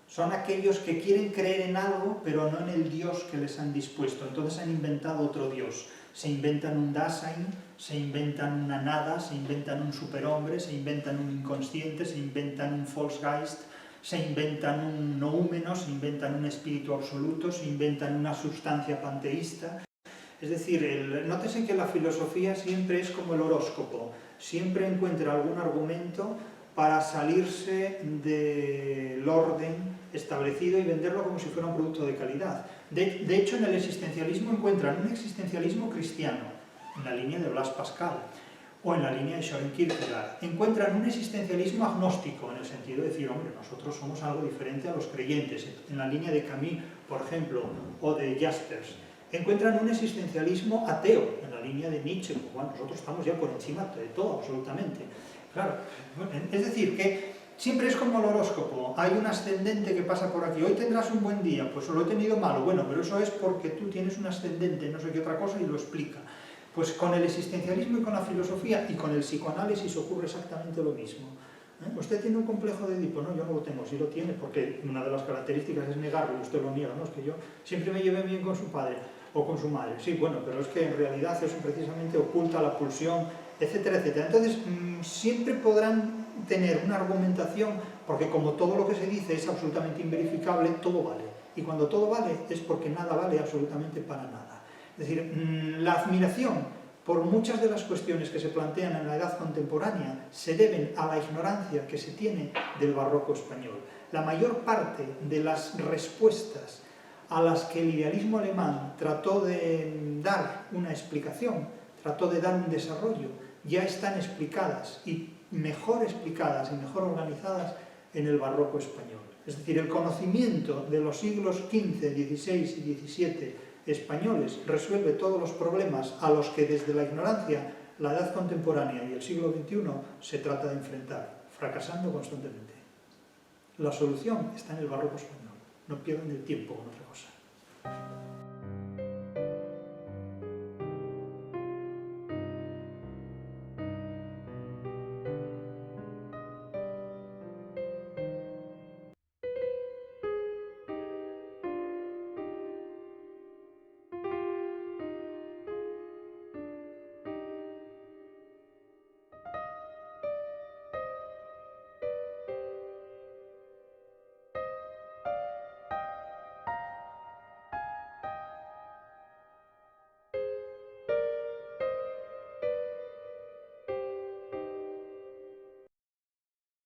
Son aquellos que quieren creer en algo, pero no en el Dios que les han dispuesto. Entonces han inventado otro Dios. Se inventan un Dasein, se inventan una nada, se inventan un superhombre, se inventan un inconsciente, se inventan un Volksgeist, se inventan un noúmeno, se inventan un espíritu absoluto, se inventan una sustancia panteísta. Es decir, nótese que la filosofía siempre es como el horóscopo, siempre encuentra algún argumento para salirse del orden establecido y venderlo como si fuera un producto de calidad. De hecho, en el existencialismo encuentran un existencialismo cristiano, en la línea de Blaise Pascal, o en la línea de Søren Kierkegaard. Encuentran un existencialismo agnóstico, en el sentido de decir, hombre, nosotros somos algo diferente a los creyentes, en la línea de Camus, por ejemplo, o de Jaspers. Encuentran un existencialismo ateo, en la línea de Nietzsche, pues, bueno, nosotros estamos ya por encima de todo, absolutamente. Claro, es decir, que Siempre es como el horóscopo, hay un ascendente que pasa por aquí, hoy tendrás un buen día, pues lo he tenido malo, bueno, pero eso es porque tú tienes un ascendente, no sé qué otra cosa, y lo explica. Pues con el existencialismo y con la filosofía y con el psicoanálisis ocurre exactamente lo mismo. ¿Usted tiene un complejo de Edipo? No, yo no lo tengo, sí lo tiene, porque una de las características es negarlo, y usted lo niega, ¿no? Es que yo siempre me llevé bien con su padre o con su madre. Sí, bueno, pero es que en realidad eso precisamente oculta la pulsión, etcétera, etcétera. Entonces, siempre podrán tener una argumentación, porque como todo lo que se dice es absolutamente inverificable, todo vale. Y cuando todo vale es porque nada vale absolutamente para nada. Es decir, la admiración por muchas de las cuestiones que se plantean en la edad contemporánea se deben a la ignorancia que se tiene del barroco español. La mayor parte de las respuestas a las que el idealismo alemán trató de dar una explicación, trató de dar un desarrollo, ya están explicadas y mejor explicadas y mejor organizadas en el barroco español. Es decir, el conocimiento de los siglos XV, XVI y XVII españoles resuelve todos los problemas a los que desde la ignorancia, la edad contemporánea y el siglo XXI se trata de enfrentar, fracasando constantemente. La solución está en el barroco español. No pierdan el tiempo con otra cosa.